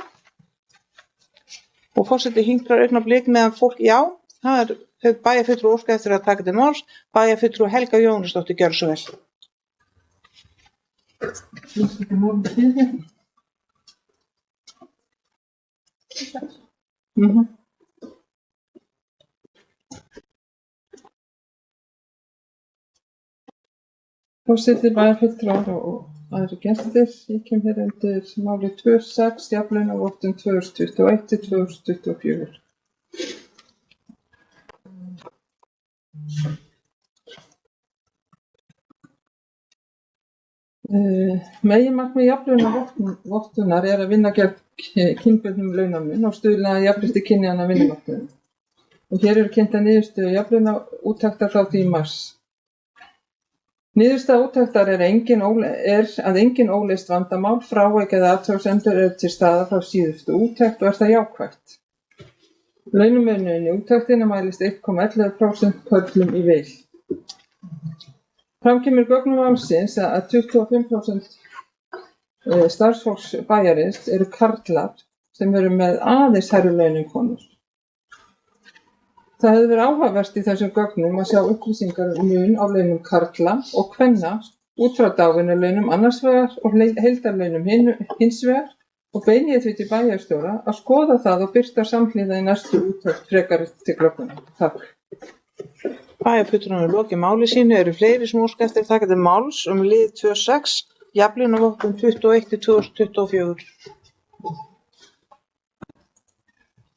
Speaker 1: Og forseti hinkrar augnablik meðan fólk, já, það Bæjarfulltrúi óska eftir að taka til máls. Bæjarfulltrúi Helga Jóhannesdóttir, gjörðu svo vel.
Speaker 6: Forseti, bæjarfulltrúar og aðrir gestir. Ég kem hér undir máli 2.6, jafnlaunavottun 2021 til 2024. Meginmarkmið jafnlaunavottunar er að vinna gegn kynbundnum launamun og stuðla að jafnrétti kynjanna á vinnumarkaði. Og hér eru kynntar niðurstöður jafnlaunaúttektar frá því í mars. Niðurstaða úttektar er að engin óleyst vandamál, frávik eða athugasemdir eru til staðar frá síðustu úttekt og er það jákvætt. Launamunurinn í úttektinni mælist 1,11% körlum í vil. Fram kemur í gögnum málsins að 25% starfsfólks bæjarins eru karlar sem eru með aðeins hærri laun en konur. Það hefði verið áhugavert í þessum gögnum að sjá upplýsingar mun á launum karla og kvenna út frá dagvinnulaunum annars vegar og heildarlaunum hins vegar og beini ég því til bæjarstjóra að skoða það og birta samhliða í næstu úttekt frekar til glögguna. Takk.
Speaker 1: Bæjarfulltrúar eru lokið máli sínu. Eru fleiri sem óska eftir að taka til máls lið 2.6, jafnlaunavottun 21 til 2024?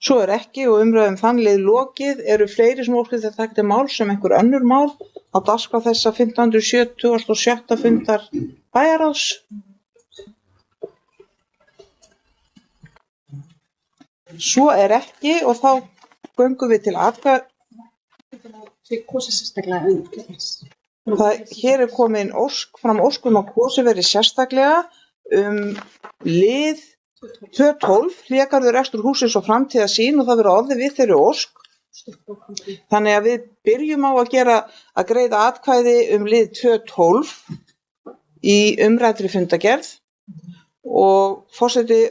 Speaker 1: Svo er ekki og umræðum þann lið lokið. Eru fleiri sem óska eftir að taka til máls einhver önnur mál á dagskrá þessa 15.707. fundar bæjarráðs? Svo er ekki og þá göngum við til atkvæða. Hér er komin fram ósk að kosið verði sérstaklega lið 2.12, hlégarður rekstur hússins og framtíðarsýn og það verður orðið við þeirri ósk. Þannig að við byrjum á að greiða atkvæði lið 2.12 í umræddri fundargerð og forseti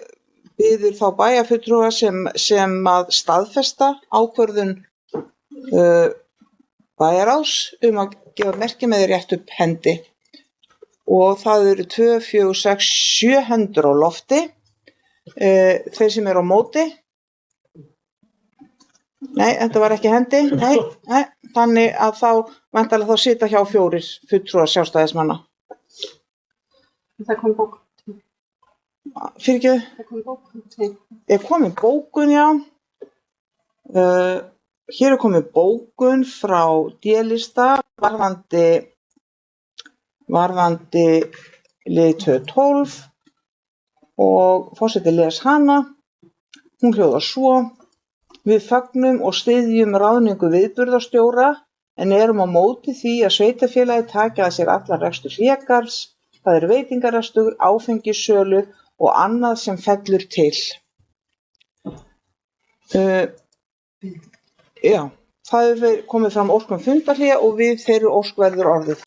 Speaker 1: biður þá bæjarfulltrúa sem að staðfesta ákvörðun bæjarráðs að gefa merki með rétt upp hendi. Og það eru 2, 4, 6, 7 hendur á lofti. Þeir sem eru á móti. Nei, þetta var ekki hendi. Nei. Þannig að þá sitja hjá 4 fulltrúar sjálfstæðismanna.
Speaker 4: Það kom bókun.
Speaker 1: Fyrirgefðu?
Speaker 4: Það kom bókun.
Speaker 1: Er komin bókun, já. Hér er komin bókun frá D-lista varðandi lið 2.12 og forseti les hana. Hún hljóðar svo: Við fögnum og styðjum ráðningu viðburðarstjóra en erum á móti því að sveitarfélagið taki að sér allan rekstur hlégarðs, það er veitingarekstur, áfengissölu og annað sem fellur til. Já, það hefur komið fram ósk fundarhlé og við þeirri ósk verður orðið.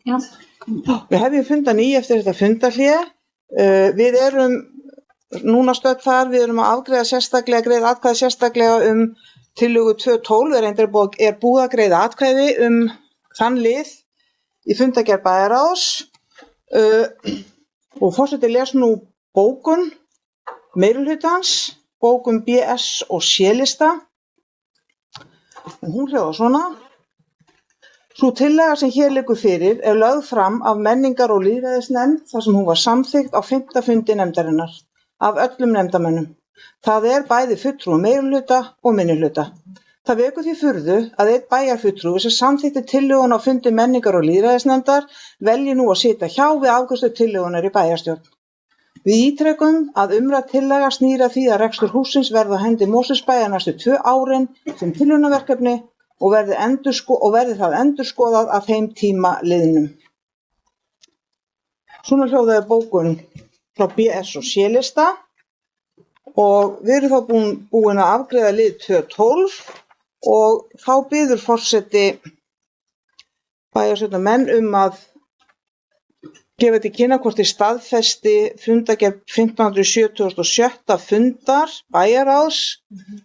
Speaker 6: Já.
Speaker 1: Við hefjum funda ný eftir þetta fundarhlé. Við erum núna stödd þar, við erum að greiða atkvæði sérstaklega tillögu 212, er búið að greiða atkvæði þann lið í fundargerð bæjarráðs og forseti les nú bókun meirihlutans, bókun BS og C-lista. Hún hljóðar svona. Sú tillaga sem hér liggur fyrir er lögð fram af menningar- og lýðræðisnefnd þar sem hún var samþykkt á 5. fundi nefndarinnar af öllum nefndarmönnum. Það er bæði fulltrúi meirihluta og minnihluta. Það vekur því furðu að einn bæjarfulltrúi sem samþykkti tillöguna á fundi menningar- og lýðræðisnefndar velji nú að sitja hjá við afgreiðslu tillögunnar í bæjarstjórn. Við ítrekum að umrædd tillaga snýr að því að rekstur hússins verði á hendi Mosfellsbæjar næstu 2 árin sem tilraunaverkefni og verði það endurskoðað að þeim tíma liðnum. Svona hljóðaði bókun frá BS og C-lista og við erum þá búin að afgreiða lið 212 og þá biður forseti bæjarstjórnarmenn að gefa til kynna hvort þið staðfesti fundargerð 1577 fundar bæjarráðs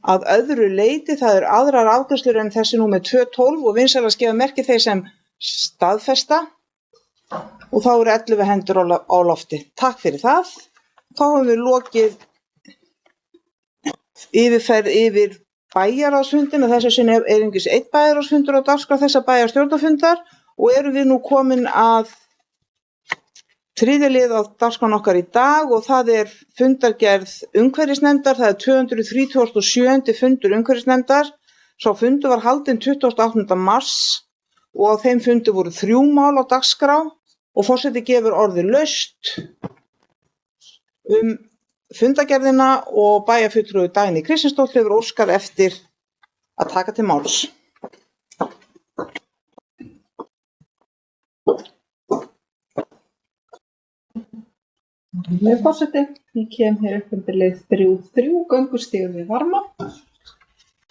Speaker 1: að öðru leyti, það eru aðrar afgreiðslur en þessi númer 212 og vinsælast gefa merki þeir sem staðfesta og þá eru 11 hendur á lofti. Takk fyrir það. Þá höfum við lokið yfirferð yfir bæjarráðsfundin og þessu sinni er einungis einn bæjarráðsfundur á dagskrá þessa bæjarstjórnarfundar og erum við nú komin að þriðja lið á dagskrán okkar í dag og það er fundargerð umhverfisnefndar, það er 237. fundur umhverfisnefndar. Sá fundur var haldinn 28. mars og á þeim fundur voru 3 mál á dagskrá og forseti gefur orðið laust fundargerðina og bæjarfulltrúi Dagný Kristinsdóttir hefur óskað eftir að taka til máls.
Speaker 6: Með forseti, ég kem hér upp undir lið 3.3 göngustígur við Varmá.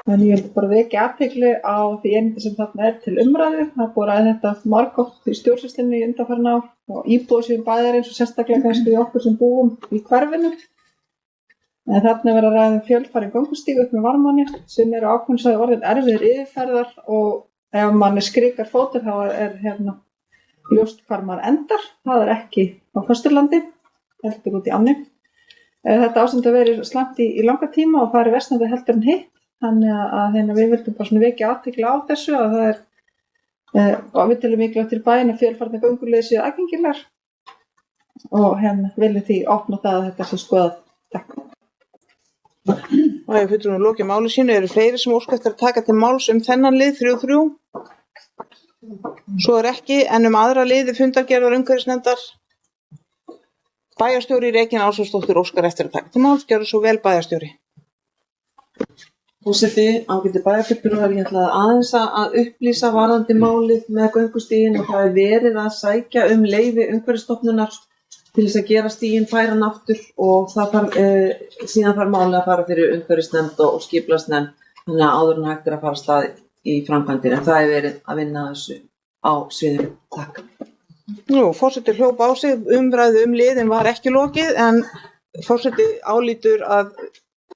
Speaker 6: En ég vil bara vekja athygli á því einnig sem þarna er til umræðu. Það er búið að ræða þetta margoft í stjórnsýslunni í undanfarin ár og íbúðasviðum bæjarins og sérstaklega kannski í okkur sem búum í hverfinu. En þarna er verið að ræða fjölfarin göngustígu upp með Varmáni sem eru ákveðin orðin erfiðir yfirferðar og ef manni skrikar fótur þá er ljóst hvar maður endar. Það er ekki á Fösturlandi, heldur út í ánni. Þetta ástand að vera slæmt í langa tíma og það er versnandi heldur en hitt. Þannig að við vildum bara svona vekja athygli á þessu að það er við telum mikilvægt fyrir bæinn að fjölfarnar gönguleiðir séu aðgengilegar og viljum því opna það að þetta sé skoðað. Takk.
Speaker 1: Og ef við lokið máli sínu, eru fleiri sem óska eftir að taka til máls þennan lið 3.3? Svo er ekki, en aðra liði fundargerðar umhverfisnefndar. Bæjarstjóri Regína Ásvarsdóttir óskar eftir að taka til máls. Gjörðu svo vel, bæjarstjóri.
Speaker 2: Forseti, ágæti bæjarfulltrúar, ég ætlaði aðeins að upplýsa varðandi málið með göngustíginn og það er verið að sækja leyfi umhverfisstofnunar til þess að gera stíginn færan aftur og síðan þarf málið að fara fyrir umhverfisnefnd og skipulagsnefnd þannig að áður en hægt er að fara af stað í framkvæmdir en það er verið að vinna þessu á sviðinu. Takk.
Speaker 1: Nú, forseti hljóp á sig, umræðu liðin var ekki lokið en forseti álítur að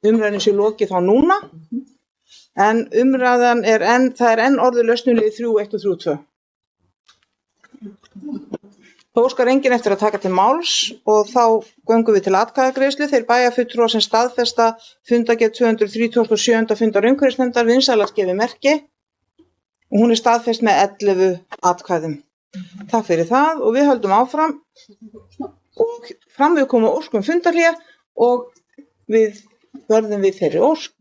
Speaker 1: umræðin sé lokið þá núna, en umræðan það er enn orðið lausnulið 3.1 og 3.2. Þá óskar enginn eftir að taka til máls og þá göngum við til atkvæðagreiðslu. Þeir bæjarfulltrúar sem staðfesta fundargerð 237. fundar umhverfisnefndar vinsælast gefi merki og hún er staðfest með 11 atkvæðum. Takk fyrir það og við höldum áfram og fram við komum óskum fundarhlé og við verðum við þeirri ósk.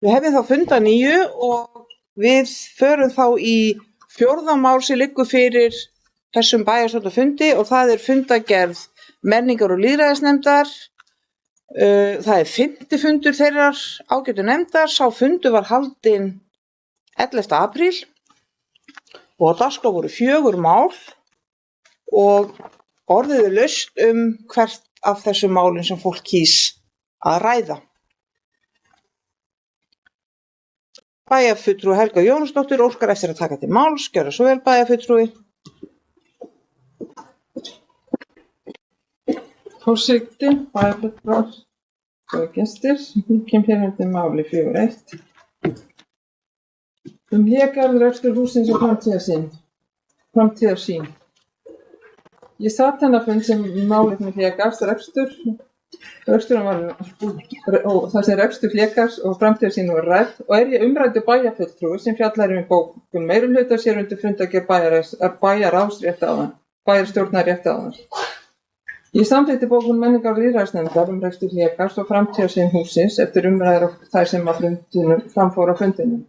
Speaker 1: Við hefum þá funda 9 og við förum þá í 4. mál sem liggur fyrir þessum bæjarstjórnarfundi og það er fundagerð menningar- og lýðræðisnefndar. Það er 5. fundur þeirrar ágætu nefndar. Sá fundur var haldinn 11. apríl og á dagskrá voru 4 mál og orðið er laust hvert af þessum málum sem fólk kýs að ræða. Bæjarfulltrúi Helga Jónasdóttir óskar eftir að taka til máls. Gjörðu svo vel, bæjarfulltrúi.
Speaker 6: Forseti, bæjarfulltrúar og gestir, kem hér undir máli 4.1. Hlégarð rekstur hússins og framtíðarsýn. Ég sat hennar fund sem málið með Hlégarðs reksturinn var, og það sem rekstur Hlégarðs og framtíðarsýn var rædd og ég umræddu bæjarfulltrúi sem fjallar bókun meirihluta sér undir fundagerð bæjarstjórnar rétt áðan. Ég samþykkti bókun menningar- og lýðræðisnefndar rekstur Hlégarðs og framtíðarsýn hússins eftir umræður þær sem framfóru á fundinum.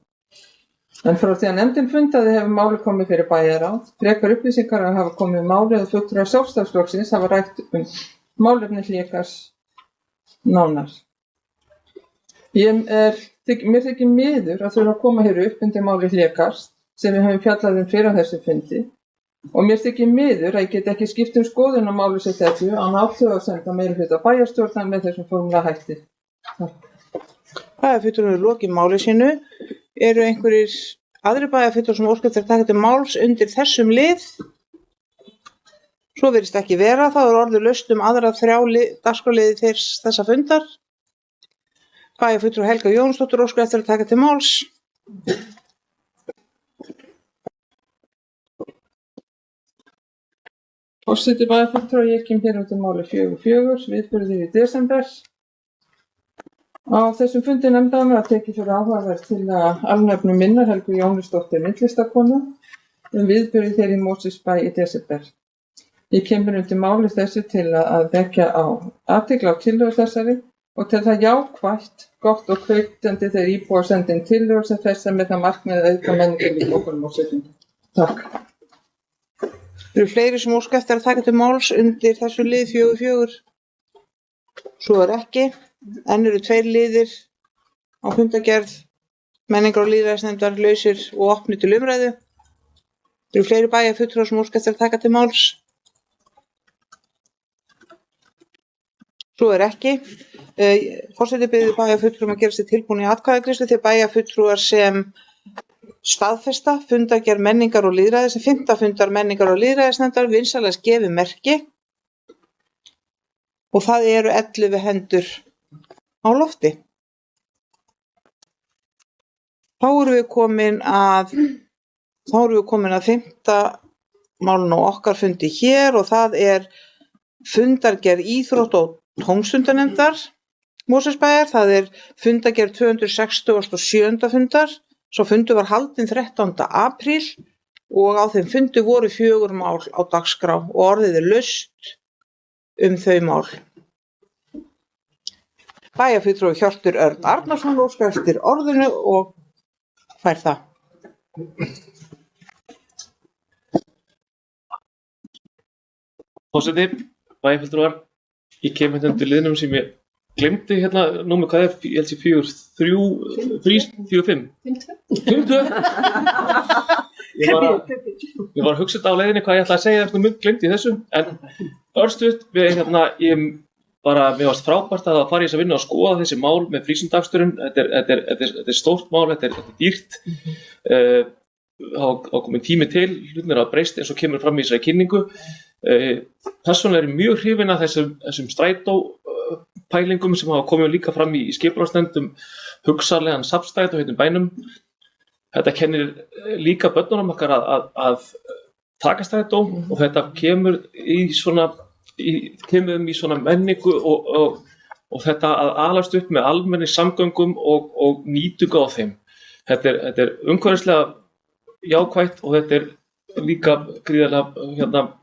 Speaker 6: En frá því að nefndin fundaði hefur málið komið fyrir bæjarráð. Frekar upplýsingar hafa komið málið og fulltrúar Sjálfstæðisflokksins hafa rætt málefni Hlégarðs nánar. Mér þykir miður að þurfa að koma hér upp undir máli Hlégarðs sem við höfum fjallað fyrir á þessu fundi og mér þykir miður að ég get ekki skipt skoðun á máli sem þessu án athugasemda meirihluta bæjarstjórnar með þessum formlega hætti.
Speaker 1: Bæjarfulltrúi hefur lokið máli sínu. Eru einhverjir aðrir bæjarfulltrúar sem óskar eftir að taka til máls undir þessum lið? Svo virðist ekki vera. Þá er orðið laust aðra 3 dagskrárliði þessa fundar. Bæjarfulltrúi Helga Jónsdóttir óskar eftir að taka til máls.
Speaker 6: Forseti, bæjarfulltrúar, ég kem hér undir máli 4.4, viðburðir í desember. Á þessum fundi nefndarinnar var tekið fyrir áhugaverð til að alnefnu minnar Helgu Jónasdóttir myndlistarkonu viðburði þeirra í Mosfellsbæ í desember. Ég kemur undir máli þessu til að vekja á athygli á tillögu þessari og til það jákvætt, gott og kveikjandi þegar íbúar sendi inn tillögur sem þessa með það markmið að auka menningarlíf okkar Mosfellinga. Takk.
Speaker 1: Eru fleiri sem óska eftir að taka til máls undir þessu lið 4.4? Svo er ekki. Enn eru 2 liðir á fundagerð menningar- og lýðræðisnefndar lausir og opnir til umræðu. Eru fleiri bæjarfulltrúar sem óska eftir að taka til máls? Svo er ekki. Forseti biður bæjarfulltrúum að gera sér tilbúin í atkvæðagreiðslu þegar bæjarfulltrúar sem staðfesta fundagerð menningar- og lýðræðis sem 5. fundar menningar- og lýðræðisnefndar vinsamlegast gefi merki og það eru 11 hendur á lofti. Þá erum við komin að 5. málinu á okkar fundi hér og það er fundargerð íþrótta- og tómstundanefndar Mosfellsbæjar. Það er fundargerð 267. fundar. Svo fundur var haldinn 13. apríl og á þeim fundi voru 4 mál á dagskrá og orðið er laust þau mál. Bæjarfulltrúi Hjörtur Örn Arnarsson óskar eftir orðinu og fær það.
Speaker 7: Forseti, bæjarfulltrúar, ég kem hérna undir liðnum sem ég glemdi hérna, númer hvað ég held sér 4, 5. Ég var að hugsa þetta á leiðinni hvað ég ætlaði að segja eftir mynd, glemdi þessu, en örstuð, mér varst frábært að fara í þessa vinnu og skoða þessi mál með frísundagsturinn. Þetta er stórt mál, þetta er dýrt. Það komið tími til, hlutirnir hafa breyst eins og kemur fram í þessari kynningu. Persónulega er ég mjög hrifinn af þessum strætópælingum sem hafa komið líka fram í skipulagsnefnd hugsanlegan safnstrætó hérna bænum. Þetta kennir líka börnunum okkar að taka strætó og þetta kemur í svona menningu og þetta að alast upp með almenni samgöngum og nýtingu á þeim. Þetta er umhverfislega jákvætt og þetta er líka gríðarlega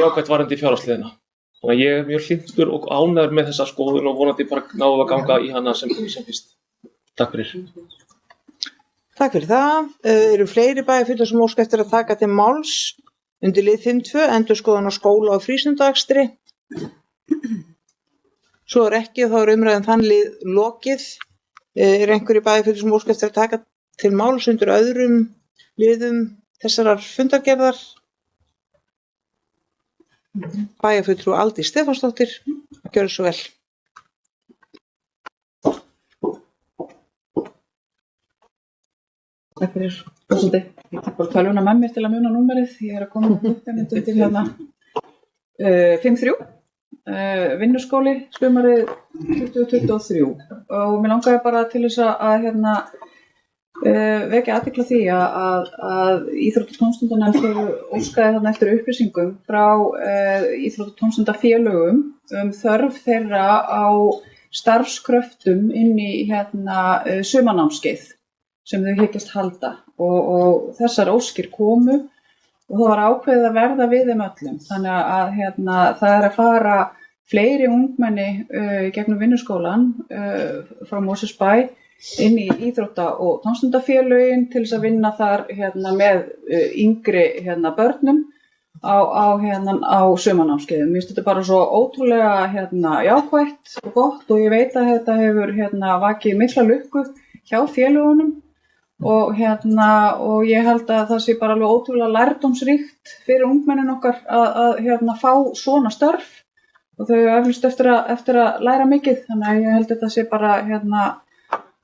Speaker 7: jákvætt varðandi fjárhagsliðina. Þannig að ég er mjög hlynntur og ánægður með þessa skoðun og vonandi bara náðu að ganga í hana sem fyrst. Takk fyrir.
Speaker 1: Takk fyrir það. Eru fleiri bæjarfulltrúar sem óska eftir að taka til máls undir lið 5.2, endurskoðun á skóla og frístundaakstri? Svo ekki og þá er umræðan þann lið lokið. Er einhverju bæjarfulltrúar sem óska eftir að taka til máls undir öðrum liðum þessarar fundargerðar? Bæjarfulltrúi Aldís Stefánsdóttir, gjörðu svo vel.
Speaker 6: Takk fyrir, forseti. Ég tek bara tölvuna með mér til að muna númerið. Ég að koma til hérna 5.3, vinnuskóli, sumarið 2023. Og mér langaði bara til þess að hérna, vekja athygli á því að Íþrótta- og tómstundanefnd hefur óskaði þarna eftir upplýsingum frá Íþrótta- og tómstundafélögum þörf þeirra á starfskröftum inn í hérna, sumarnámskeið sem þau hyggjast halda og þessar óskir komu og það var ákveðið að verða við þeim öllum. Þannig að hérna, það er að fara fleiri ungmenni í gegnum vinnuskólan frá Mosfellsbæ inn í Íþrótta- og tómstundafélögin til þess að vinna þar hérna, með yngri hérna, börnum á sumarnámskeiðum. Mér finnst þetta bara svo ótrúlega hérna, jákvætt og gott og ég veit að þetta hefur hérna, vakið mikla lukku hjá félögunum og ég held að það sé bara alveg ótrúlega lærdómsríkt fyrir ungmennin okkar að hérna, fá svona störf og þau eru eflust eftir að læra mikið, þannig að ég held að þetta sé bara hérna,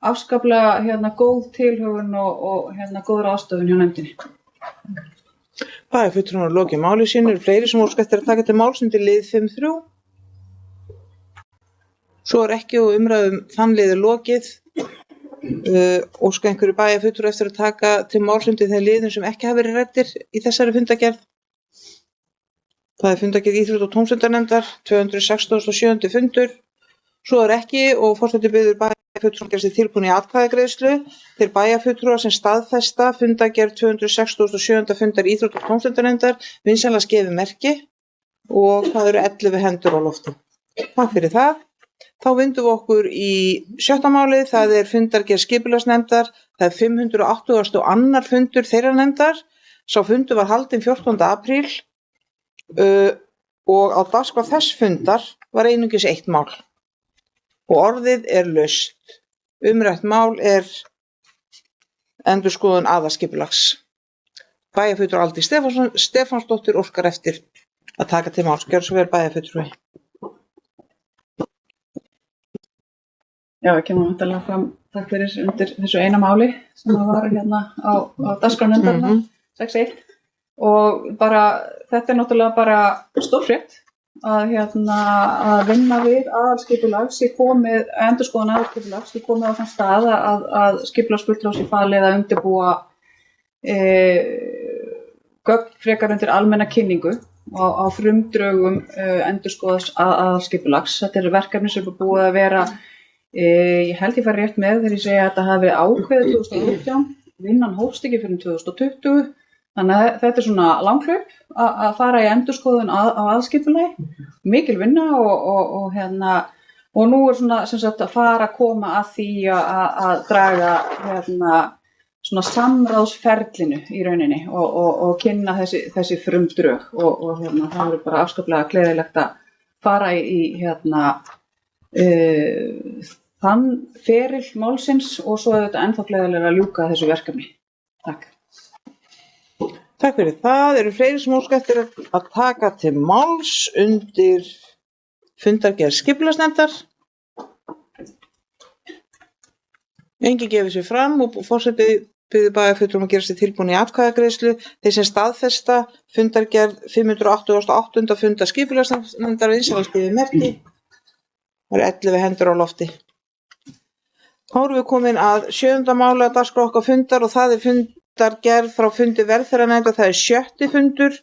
Speaker 6: afskaplega hérna, góð tilhögun og hérna, góður aðstöðun hjá nefndinni.
Speaker 1: Bæjarfulltrúar lokið máli sínu. Eru fleiri sem óska eftir að taka til máls undir lið 5.3? Svo er ekki og umræðum þann lið lokið. Óska einhverju bæjarfulltrúar eftir að taka til máls undir þeim liðum sem ekki hafa verið ræddir í þessari fundargerð? Það er fundargerð Íþrótta- og tómstundanefndar 267. fundur. Svo er ekki og forseti biður bæjarfulltrúar gerst tilbúin í atkvæðagreiðslu. Þeir bæjarfulltrúar sem staðfesta fundargerð 267. fundar Íþrótta- og tómstundanefndar vinsamlegast gefi merki og það eru 11 hendur á lofti. Takk fyrir það. Þá vindum við okkur í 7. málið, það er fundargerð skipulagsnefndar, það er 582. fundur þeirra nefndar. Sá fundur var haldinn 14. apríl og á dagskrá þess fundar var einungis eitt mál og orðið er laust. Umrætt mál er endurskoðun aðalskipulags. Bæjarfulltrúi Aldís Stefánsdóttir óskar eftir að taka til máls. Gjörðu svo vel bæjarfulltrúi.
Speaker 6: Já, ég kemur vantarlega fram takk fyrir undir þessu eina máli sem var hérna á dagskránefndarnar 6.1 og bara þetta er náttúrulega bara stórfrétt að vinna við aðalskipulags sé komið, endurskoðun aðalskipulags sé komið á þann stað að skipulagsfulltrúar sé falið að undirbúa gögn frekar undir almenna kynningu á frumdrögum endurskoðaðs aðalskipulags. Þetta er verkefni sem er búið að vera ég held ég fari rétt með þegar ég segja að þetta hafi ákveðið 2018, vinnan hófst ekki fyrir 2020, þannig að þetta er svona langhlaup að fara í endurskoðun á aðalskipulagi, mikil vinna og nú er svona sem sagt að fara að koma að því að draga svona samráðsferlinu í rauninni og kynna þessi frumdrög og það er bara afskaplega gleðilegt að fara í þann feril málsins og svo er þetta ennþá gleðilega að ljúka þessu verkefni. Takk.
Speaker 1: Takk fyrir það. Eru fleiri sem óska eftir að taka til máls undir fundargerð skipulagsnefndar? Enginn gefur sig fram og forseti biður bæjarfulltrúum að gera sig tilbúin í atkvæðagreiðslu. Þeir sem staðfesta fundargerð 588. fundar skipulagsnefndar vinsamlegast gefi merki. Það eru 11 hendur á lofti. Þá erum við komin að 7. máli að dagskrá okkar fundar og það er fundargerð frá fundi velferðarnefndar. Það er 7. fundur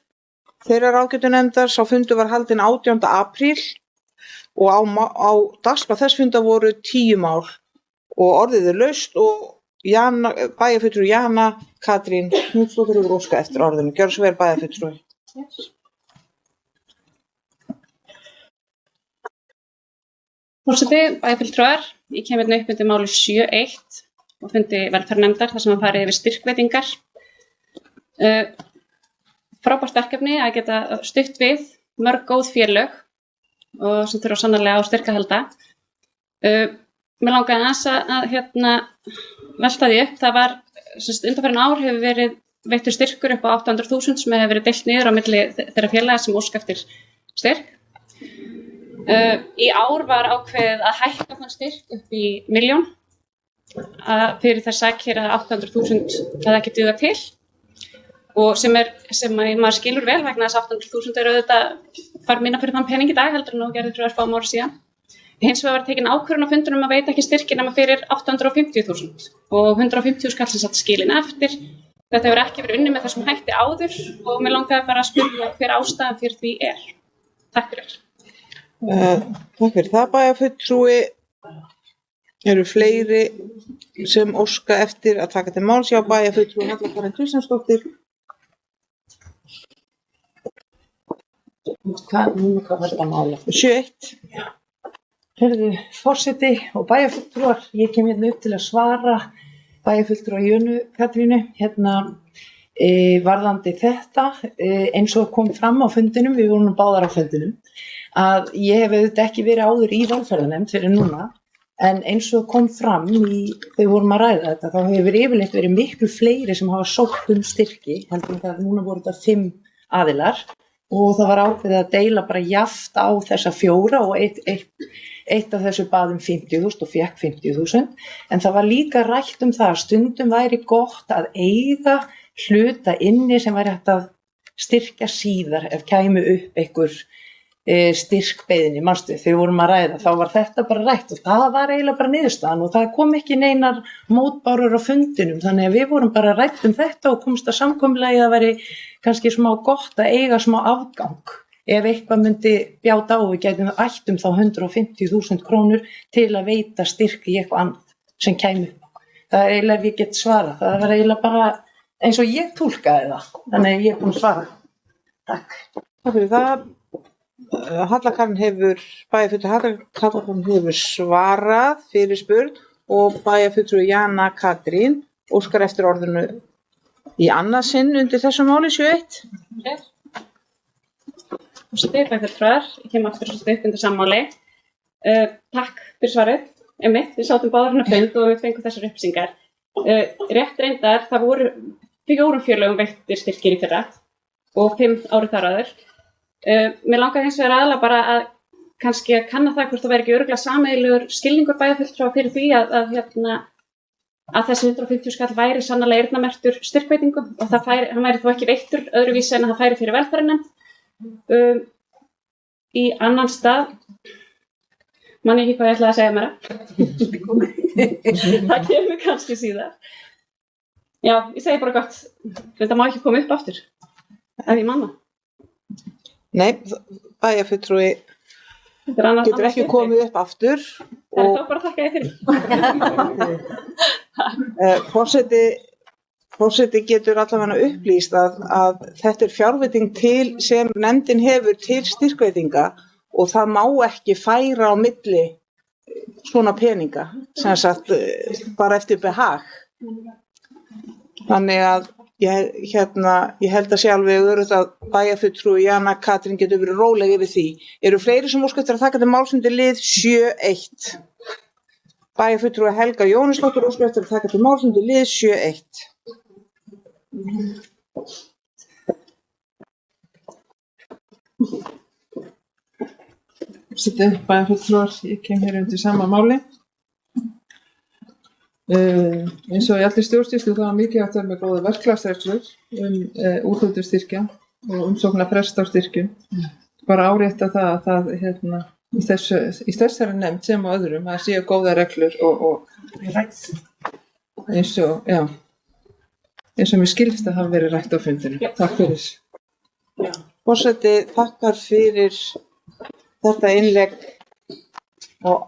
Speaker 1: þeirrar ágætunefndar. Sá fundur var haldinn 18. apríl og á dagskrá þess fundar voru 10 mál og orðið er laust og bæjarfulltrúi Jana Katrín Knútsdóttir hefur óskað eftir orðinu. Gjörðu svo vel bæjarfulltrúi.
Speaker 4: Forseti, bæjarfulltrúar, Ég kem hérna upp undir máli 7.1 og fundi velferðarnefndar þar sem farið yfir styrkveitingar. Frábært verkefni að geta stutt við mörg góð félög og sem þurfa sannarlega á styrk að halda. Mér langaði aðeins að velta því upp. Það var, undanfarin ár hefur verið veittur styrkur upp á 800.000 sem hefur verið deilt niður á milli þeirra félaga sem óska eftir styrk. Í ár var ákveðið að hækka þann styrk upp í 1 milljón fyrir þess að 800.000 hefði ekki dugað til og sem maður skilur vel vegna þess að 800.000 eru auðvitað fara minna fyrir þann pening í dag heldur en nú gerði fyrir örfáum árum síðan. Hins vegar var tekin ákvörðun á fundunum að veita ekki styrki nema fyrir 850.000 og 150 skall sem satt skilin eftir. Þetta hefur ekki verið unnið með þessum hætti áður og mér langaði bara að spyrja hver ástæðan fyrir því er. Takk fyrir.
Speaker 1: Takk fyrir það, bæjarfulltrúi. Eru fleiri sem óska eftir að taka til máls? Já, bæjarfulltrúi Halla Karen Kristjánsdóttir.
Speaker 3: Hvað var þetta mála?
Speaker 1: 7.1.
Speaker 3: Herðu, forseti og bæjarfulltrúar, ég kem hérna upp til að svara bæjarfulltrúa Jönu Katrínu, varðandi þetta, eins og kom fram á fundinum, við vorum báðar á fundinum, að ég hef auðvitað ekki verið áður í velferðarnefnd fyrir núna, en eins og kom fram þegar við vorum að ræða þetta, þá hefur yfirleitt verið miklu fleiri sem hafa sótt styrki, heldur það að núna voru þetta 5 aðilar, og það var ákveðið að deila bara jafnt á þessa 4 og eitt af þessu bað 50.000 og fékk 50.000, en það var líka rætt það að stundum væri gott að eiga hluta inni sem væri hægt að styrkja síðar ef kæmi upp einhver styrkbeiðni, manstu, þegar við vorum að ræða, þá var þetta bara rætt og það var eiginlega bara niðurstaðan og það kom ekki neinar mótbárur á fundinum, þannig að við vorum bara rætt þetta og komst að samkomulagi að það væri kannski smá gott að eiga smá afgang. Ef eitthvað myndi bjáta á, við gætum ættum þá 150.000 krónur til að veita styrk í eitthvað annað sem kæmi upp. Það er eiginlega ef ég get svarað, það var eiginlega bara eins og ég túlkaði það, þannig að ég er búin að svara. Takk.
Speaker 1: Takk fyrir það. Halla Karen hefur svarað fyrirspurn og bæjarfulltrúi Jana Katrín óskar eftir orðinu í annað sinn undir þessu máli 7.1.
Speaker 4: Bæjarfulltrúar, ég kem aftur upp undir sammáli. Takk fyrir svarið. Við sátum báðar fund og við fengum þessar upplýsingar. Rétt reyndar, það voru 4 félögum veittir styrkir í fyrra og 5 árið þar áður. Mér langaði hins vegar aðalega bara að kannski að kanna það hvort það væri ekki örugglega sameiginlegur skilningur bæjarfulltrúa fyrir því að þessi 150 skall væri sannarlega eyrnamerktur styrkveitingum og hann væri þó ekki veittur öðruvísi en að það færi fyrir velferðarnefnd. Í annan stað man ég ekki hvað ég ætlaði að segja mér. Það kemur kannski síðar. Já, ég segi bara gott, þetta má ekki koma upp aftur ef ég manna.
Speaker 1: Nei, bæjarfulltrúi getur ekki komið upp aftur.
Speaker 4: Það er þá bara að þakka þér fyrir. Forseti getur allavega upplýst að þetta er fjárveiting til sem nefndin hefur til styrkveitinga og það má ekki færa á milli svona peninga, sem sagt bara eftir behag. Þannig að ég held að sé alveg öruggt að bæjarfulltrúi Jana Katrín getur verið róleg yfir því. Eru fleiri sem óska eftir að taka til máls undir lið 7.1. Bæjarfulltrúi Helga Jónsdóttir óska eftir að taka til máls undir lið 7.1.
Speaker 6: Bæjarfulltrúar, ég kem hér undir sama máli. Eins og í allir stjórnsýslu þá er mikilvægt að vera með góða verklagsreglur úthlutun styrkja og umsóknar frest á styrkjum. Bara árétta það að í þessari nefnd sem á öðrum að séu góða reglur og eins og mér skilst að hafa verið rætt á fundinu. Takk fyrir.
Speaker 1: Forseti þakkar fyrir þetta innlegg og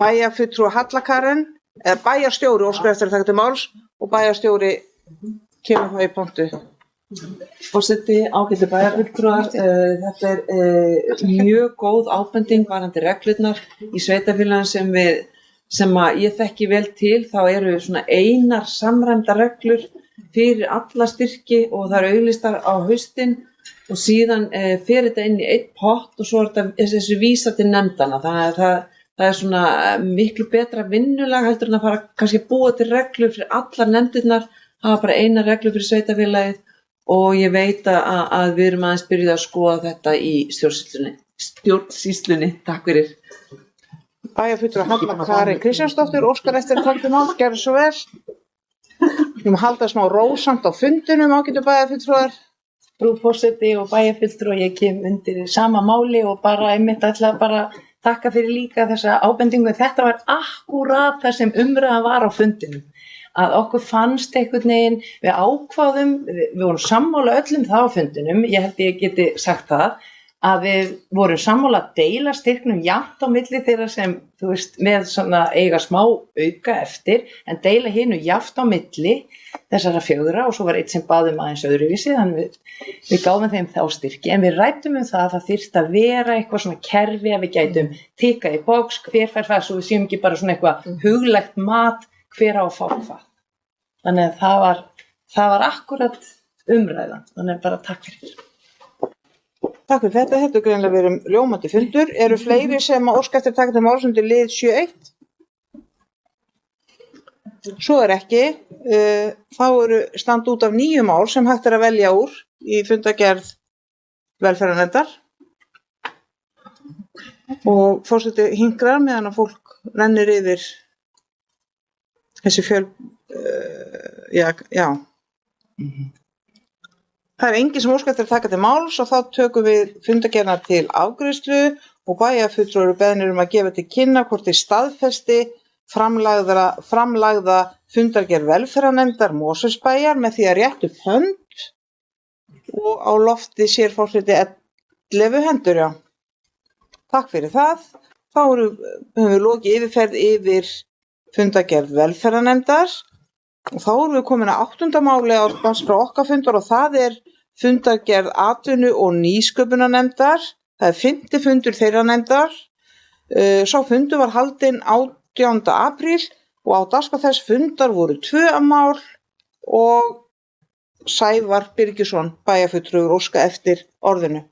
Speaker 1: bæjarfulltrúi Halla Karen, eða bæjarstjóri óskar eftir að taka til máls og bæjarstjóri kemur þá í pontu.
Speaker 2: Forseti, ágættu bæjarfulltrúar, þetta mjög góð ábending varðandi reglurnar í sveitarfélaginu sem að ég þekki vel til. Þá eru svona einar samræmdar reglur fyrir alla styrki og það eru auglýstar á haustin og síðan fer þetta inn í einn pott og svo er þetta þessu vísa til nefndana. Þannig að það svona miklu betra vinnulag heldur en að fara kannski að búa til reglur fyrir allar nefndirnar, hafa bara eina reglu fyrir sveitarfélagið. Og ég veit að við erum aðeins byrjuð að skoða þetta í stjórnsýslunni. Takk fyrir.
Speaker 1: Bæjarfulltrúi Halla Karen Kristjánsdóttir óskar eftir taldum mál, gerðu svo vel. Við halda smá rósamt á fundinum, ágætu bæjarfulltrúar.
Speaker 3: Frú forseti og bæjarfulltrúi, ég kem undir sama máli og bara einmitt ætla bara þakka fyrir líka þessa ábendingu. Þetta var akkúrat það sem umræðan var á fundinum. Að okkur fannst einhvern veginn, við ákváðum, við vorum sammála öllum það á fundinum, ég held ég geti sagt það, að við vorum sammála að deila styrknum jafnt á milli þeirra sem, þú veist, með svona eiga smá auka eftir, en deila hinu jafnt á milli þessara 4 og svo var eitt sem baðum aðeins öðruvísi, þannig við gáðum þeim þá styrki, en við ræddum það að það þyrfti að vera eitthvað svona kerfi að við gætum tikka í box, hver fær það, svo við séum ekki bara svona eitthvað huglegt mat, hver á að fá hvað. Þannig að það var akkurat umræðan. Þannig að bara takk fyrir.
Speaker 1: Takk fyrir þetta. Þetta greinilega verið ljómandi fundur. Eru fleiri sem óska eftir taka til máls undir lið 7.1? Svo ekki. Þá standa út af 9 mál sem hægt að velja úr í fundagerð velferðarnefndar. Og forseti hinkrar meðan að fólk rennir yfir þessi já. Það enginn sem óskar eftir að taka til máls og þá tökum við fundagerðina til afgreiðslu og bæjarfulltrúar eru beðnir að gefa til kynna hvort þeir staðfesti framlagða fundagerð velferðarnefndar Mosfellsbæjar með því að rétta upp hönd og á lofti sér forseti 11 hendur, já. Takk fyrir það. Þá höfum við lokið yfirferð yfir fundagerð velferðarnefndar og þá erum við komin að 8. máli á dagskrá okkar fundar og það fundagerð atvinnu- og nýsköpunarnefndar. Það 5. fundur þeirra nefndar. Sá fundur var haldinn 18. apríl og á dagskrá þess fundar voru 2 mál og Sævar Birgisson bæjarfulltrúi óska eftir orðinu.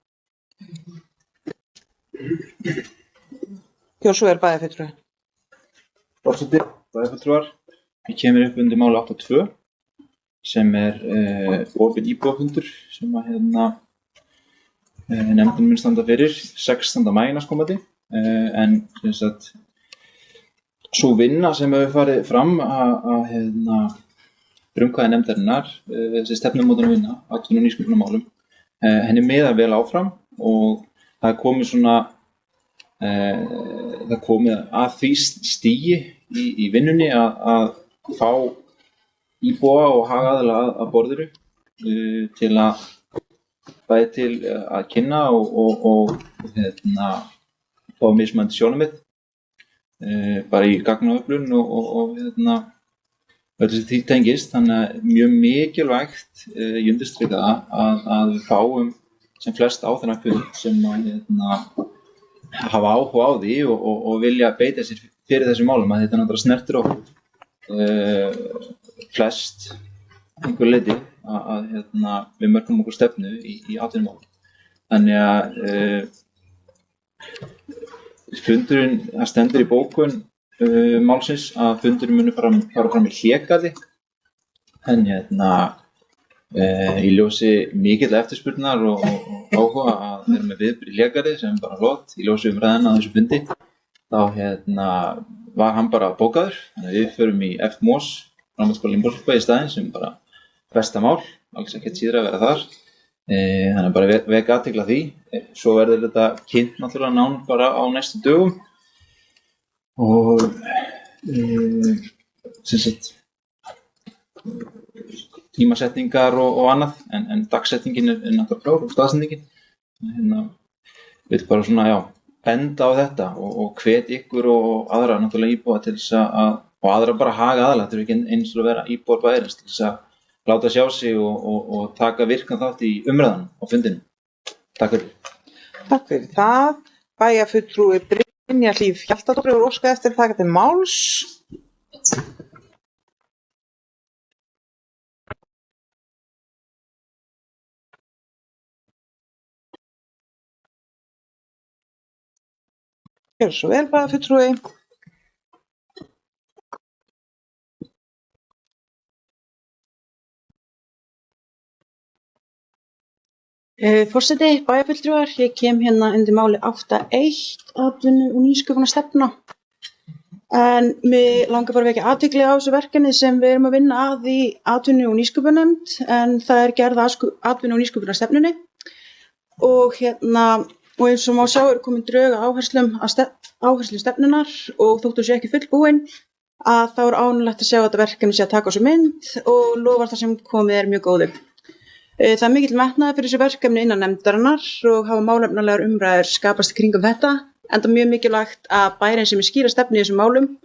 Speaker 1: Svo bæjarfulltrúi.
Speaker 9: Forseti, bæjarfulltrúar, ég kemur upp undir máli 8.2 sem opinn íbúafundur sem að nefndin mun standa fyrir 16. maí næstkomandi en sem sagt sú vinna sem hefur farið fram að frumkvæði nefndarinnar þessi stefnumótun vinna atvinnu- og nýsköpunarmálum henni miðar vel áfram og það er komið svona það komið að því stigi í vinnunni að fá íbúa og hagaðila að borðinu til að bæði til að kynna og fá mismunandi sjónarmið bara í gagnaöflun og öllu sem því tengist. Þannig að mjög mikilvægt ég undirstrika að við fáum sem flest á þennan fund sem að hafa áhuga á því og vilja beita sér fyrir þessu málum að þetta náttúrulega snertir okkur flest einhver leyti að við mörgum okkur stefnu í atvinnumálum. Þannig að fundurinn, það stendur í bókun málsins að fundurinn muni fara fram í Hlégarði en í ljósi mikill eftirspurnar og áhuga að vera með viðburð í Hlégarði sem bara flott í ljósi umræðina á þessu fundi þá var hann bara bókaður þannig að við förum í FMOS framhaldsskóla í Mosfellsbæ í staðinn sem bara besta mál, alls ekkert síðra að vera þar þannig að bara vek athygli á því svo verður þetta kynnt náttúrulega nán bara á næstu dögum og sem sagt tímasetningar og annað en dagsetningin náttúrulega klár og staðsetningin við bara svona benda á þetta og hvet ykkur og aðra náttúrulega íbúa til þess að og aðra bara haga aðalega, þetta er ekki eins og að vera íbúar bæjarins til þess að láta sjá sig og taka virkan þátt í umræðan á fundinum. Takk fyrir.
Speaker 1: Takk fyrir það. Bæjarfulltrúi Brynja Hlíf Hjaltadóttir hefur óskað eftir að taka til máls. Gjörðu svo vel, bæjarfulltrúi.
Speaker 10: Forseti, bæjarfulltrúar, ég kem hérna undir máli 8.1 atvinnu- og nýsköpunarstefna. En mig langar bara að vekja athygli á þessu verkefni sem við erum að vinna að í atvinnu- og nýsköpunarnefnd, en það er gerð atvinnu- og nýsköpunarstefnunni. Og eins og má sjá eru komin drög að áherslu stefnunar og þóttu sé ekki fullbúin að þá er ánægilegt að sjá að þetta verkefni sé að taka á sig mynd og lofar það sem komið er mjög góðu. Það er mikill metnaður fyrir þessu verkefni innan nefndarinnar og hafa málefnalegar umræður skapast kringum þetta, enda mjög mikilvægt að bærinn sem er skýra stefnu í þessum málum,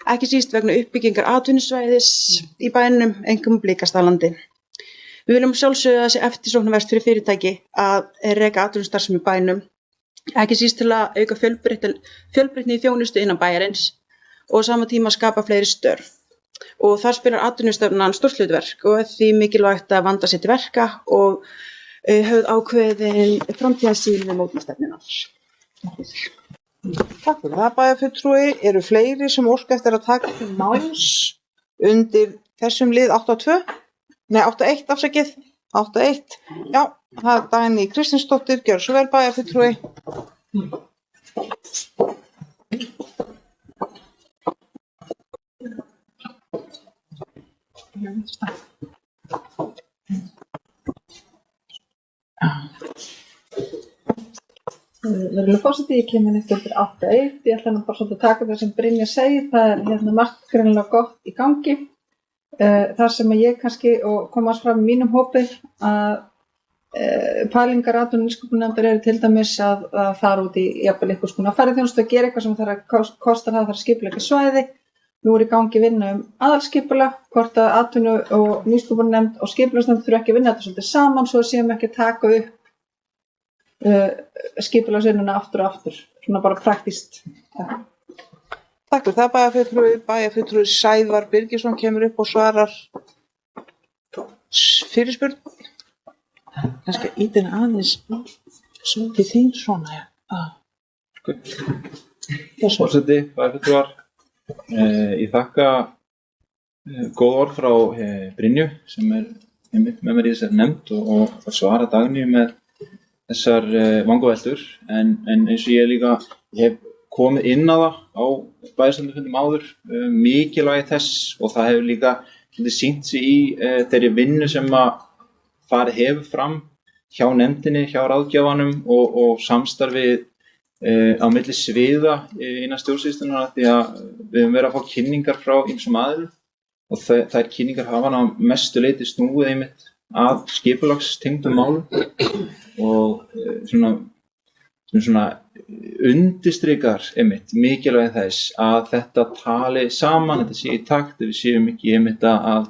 Speaker 10: ekki síst vegna uppbyggingar atvinnusvæðis í bænum, einkum Blíkastalandi. Við viljum sjálfsögðu að það sé eftirsóknarvert fyrir fyrirtæki að reka atvinnustarfsemi í bænum, ekki síst til að auka fjölbreytni í þjónustu innan bæjarins og á sama tíma skapa fleiri störf. Og þar spilar atvinnustefnan stórt hlutverk og því mikilvægt að vanda sér til verka og höfð ákveðin framtíðarsýn við mótnastefnunar.
Speaker 1: Takk fyrir það, bæjarfulltrúi. Eru fleiri sem óska eftir að taka til máls undir þessum lið 8.2? Nei, 8.1 afsakið. 8.1. Já, það er Dagný Kristinsdóttir. Gjörðu svo vel, bæjarfulltrúi.
Speaker 5: Virðulegur forseti, ég kem inn eftir 8.1. Ég ætla nú bara svolítið að taka það sem Brynja segir. Það er margt greinilega gott í gangi. Það sem ég kannski, og komast fram í mínum hópi, að pælingar atvinnu- og nýsköpunarnefndar eru til dæmis að fara út í jafnvel einhvers konar ferðaþjónustu að gera eitthvað sem þarf að kosta það að fara að skipuleggja svæði. Nú er í gangi vinna aðalskipulag, hvort að atvinnu- og nýsköpunarnefnd og skipulagsnefnd þurfa ekki að vinna þetta svolítið saman svo að séum ekki að taka upp skipulagsvinnuna aftur og aftur, svona bara praktískt.
Speaker 1: Takk fyrir það, bæjarfulltrúi. Bæjarfulltrúi Sævar Birgisson kemur upp og svarar fyrirspurn. Kannski ítin aðeins til þín svona, já.
Speaker 9: Forseti, bæjarfulltrúar, ég þakka góð orð frá Brynju sem er með mér í þessari nefnd og það svara Dagný með þessar vangaveltur, en eins og ég hef komið inn á það á bæjarstjórnarfundum áður, mikilvægi þess og það hefur líka sýnt sig í þeirri vinnu sem að farið hefur fram hjá nefndinni, hjá ráðgjafanum og samstarfið á milli sviða innan stjórnsýslunnar, því að við höfum verið að fá kynningar frá ýmsum aðilum og þær kynningar hafa á mestu leyti snúið einmitt að skipulagstengdum málum og svona undirstrikar einmitt mikilvægi þess að þetta tali saman, þetta sé í takt, við séum ekki einmitt að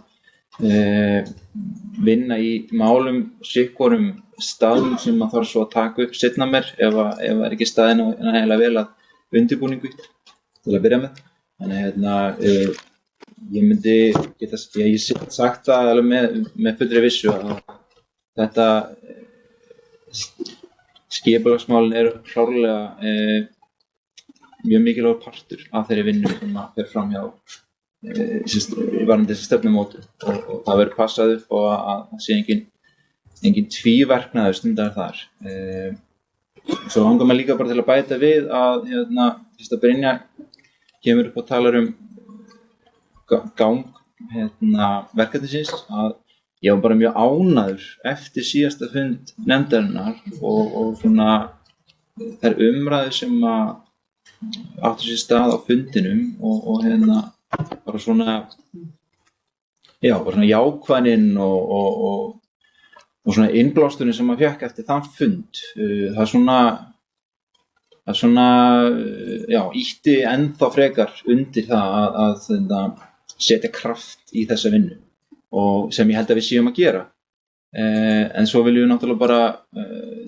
Speaker 9: vinna í málum sikkorum staðum sem maður þarf svo að taka upp seinna meir ef það er ekki staðinn og nægilega vel að undirbúningu til að byrja með. Þannig ég myndi geta sagt það alveg með fullri vissu að þetta skipulagsmálin eru klárlega mjög mikilvægur partur af þeirri vinnu sem að fer fram hjá varðandi þessi stefnumótun og það verður passað upp og að það sé engin tvíverknaður stundar þar. Svo langar maður líka bara til að bæta við að fyrst að Brynja kemur upp og talar gang verkefnisins að ég var bara mjög ánægður eftir síðasta fund nefndarinnar og svona þær umræður sem að áttu sér stað á fundinum og bara svona bara svona jákvæðnin og svona innblásturinn sem maður fékk eftir þann fund, það svona ýtti ennþá frekar undir það að setja kraft í þessa vinnu og sem ég held að við séum að gera. En svo viljum við náttúrulega bara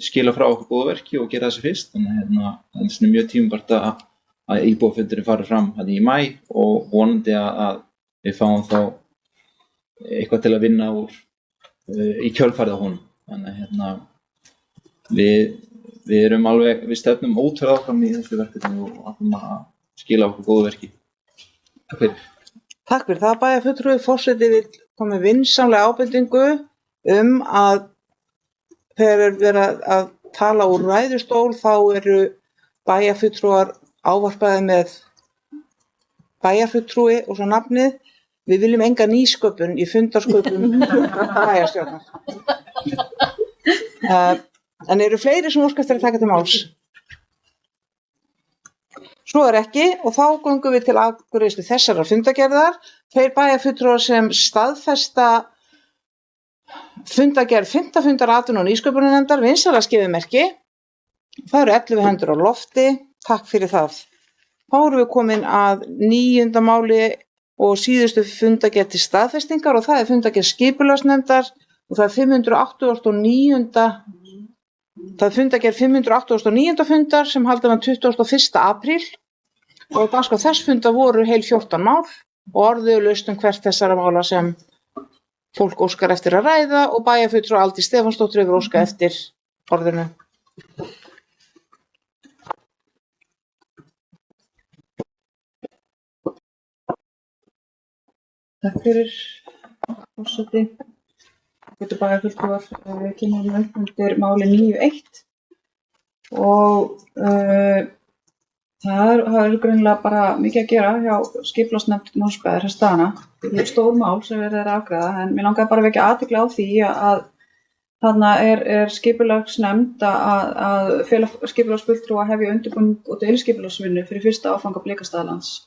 Speaker 9: skila frá okkur góða verki og gera þessi fyrst, þannig það er svona mjög tímabært að íbúafundurinn fari fram í maí og vonandi að við fáum þá eitthvað til að vinna úr í kjölfarið á honum. Þannig við erum alveg, við stefnum ótrúlega áfram í þessu verkefni og ætlum að skila okkur góða verki. Takk fyrir.
Speaker 1: Takk fyrir það. Bæjarfulltrúi forseti vill koma með vinsamlega ábendingu að þegar er verið að tala úr ræðustól þá eru bæjarfulltrúar ávarpaði með bæjarfulltrúi og svo nafnið. Við viljum enga nýsköpun í fundarsköpun bæjarstjórnar. En eru fleiri sem óska eftir að taka til máls? Svo er ekki og þá göngum við til afgreiðslu þessarar fundagerðar. Þeir bæjarfulltrúar sem staðfesta fundagerð 5. fundar atvinnu- og nýsköpunarnefndar vinsamlega skipið merki. Það eru 11 hendur á lofti. Takk fyrir það. Þá erum við komin að 9. máli og síðustu fundagerð til staðfestingar og það er fundagerð skipulagsnefndar og það er 589. Það er fundagerð 589. fundar sem haldið var 21. apríl og dagskrá þess fundar voru heil 14 mál og orðuðu laust hvert þessara mála sem fólk óskar eftir að ræða og bæjarfulltrúi Aldís Stefánsdóttir hefur óskað eftir orðinu.
Speaker 6: Takk fyrir, forseti. Bæjarfulltrúar kemur undir máli 9.1 og það er greinilega bara mikið að gera hjá skipulagsnefnd Mosfellsbæjar hestana. Það er stór mál sem verið að afgreiða en mér langaði bara að vekja athygli á því að þarna er skipulagsnefnd að skipulagsfulltrúa hefja undirbúning og deiliskipulagsvinnu fyrir fyrsta áfanga Blikastaðalands.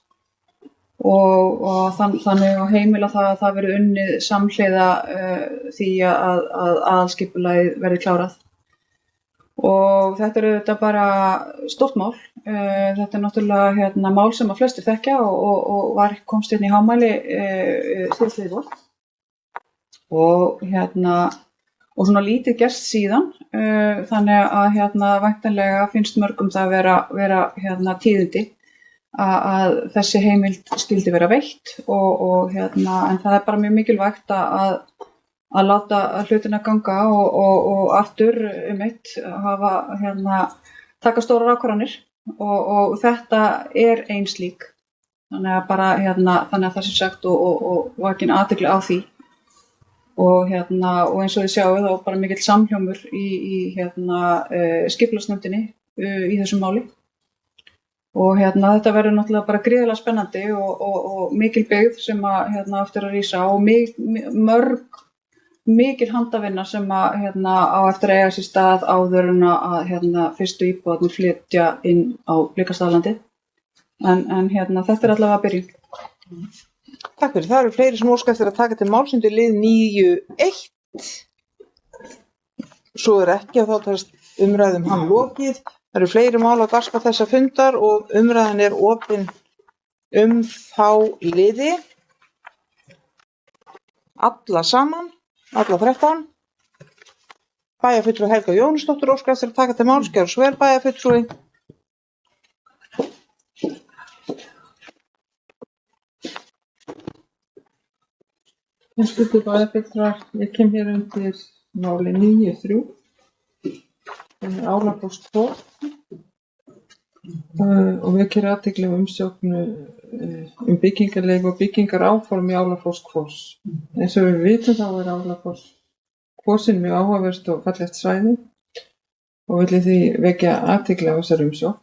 Speaker 6: Og þannig að heimila það að það verið unnið samhliða því að aðalskipulagið verði klárað. Og þetta er auðvitað bara stórt mál. Þetta er náttúrulega mál sem að flestir þekkja og komst í hámæli síðastliðið vor. Og svona lítið gerst síðan, þannig að væntanlega finnst mörgum það vera tíðindi að þessi heimild skyldi vera veitt en það er bara mjög mikilvægt að láta hlutina ganga og aftur taka stórar ákvarðanir og þetta er ein slík. Þannig að bara þannig að það sé sagt og vakin athygli á því og eins og þið sjáu þá bara mikill samhljómur í skipulagsnefndinni í þessum máli. Og þetta verður náttúrulega bara gríðarlega spennandi og mikil byggð sem eftir að rísa og mikil handavinna sem á eftir að eiga sér stað áður en að fyrstu íbúarnir flytja inn á Blikastaðalandi. En þetta er allavega að byrja.
Speaker 1: Takk fyrir. Það eru fleiri sem óska eftir að taka til máls undir lið 9.1. Svo er ekki að þá telst umræðum hann lokið. Það eru fleiri mál á dagskrá þessa fundar og umræðan er opin þá liði. Alla saman, alla 13. Bæjarfulltrúi Helga Jónsdóttir óskar eftir að taka til máls. Gjörðu svo vel, bæjarfulltrúi.
Speaker 6: Hæstvirtir bæjarfulltrúar, ég kem hér undir máli 9.3. Álafoss 2 og vekir athygli umsókn byggingarleyfi og byggingaráform í Álafoss Kvoss. Eins og við vitum þá er Álafoss Kvossin mjög áhugavert og fallegt svæði og vill því vekja athygli á þessari umsókn.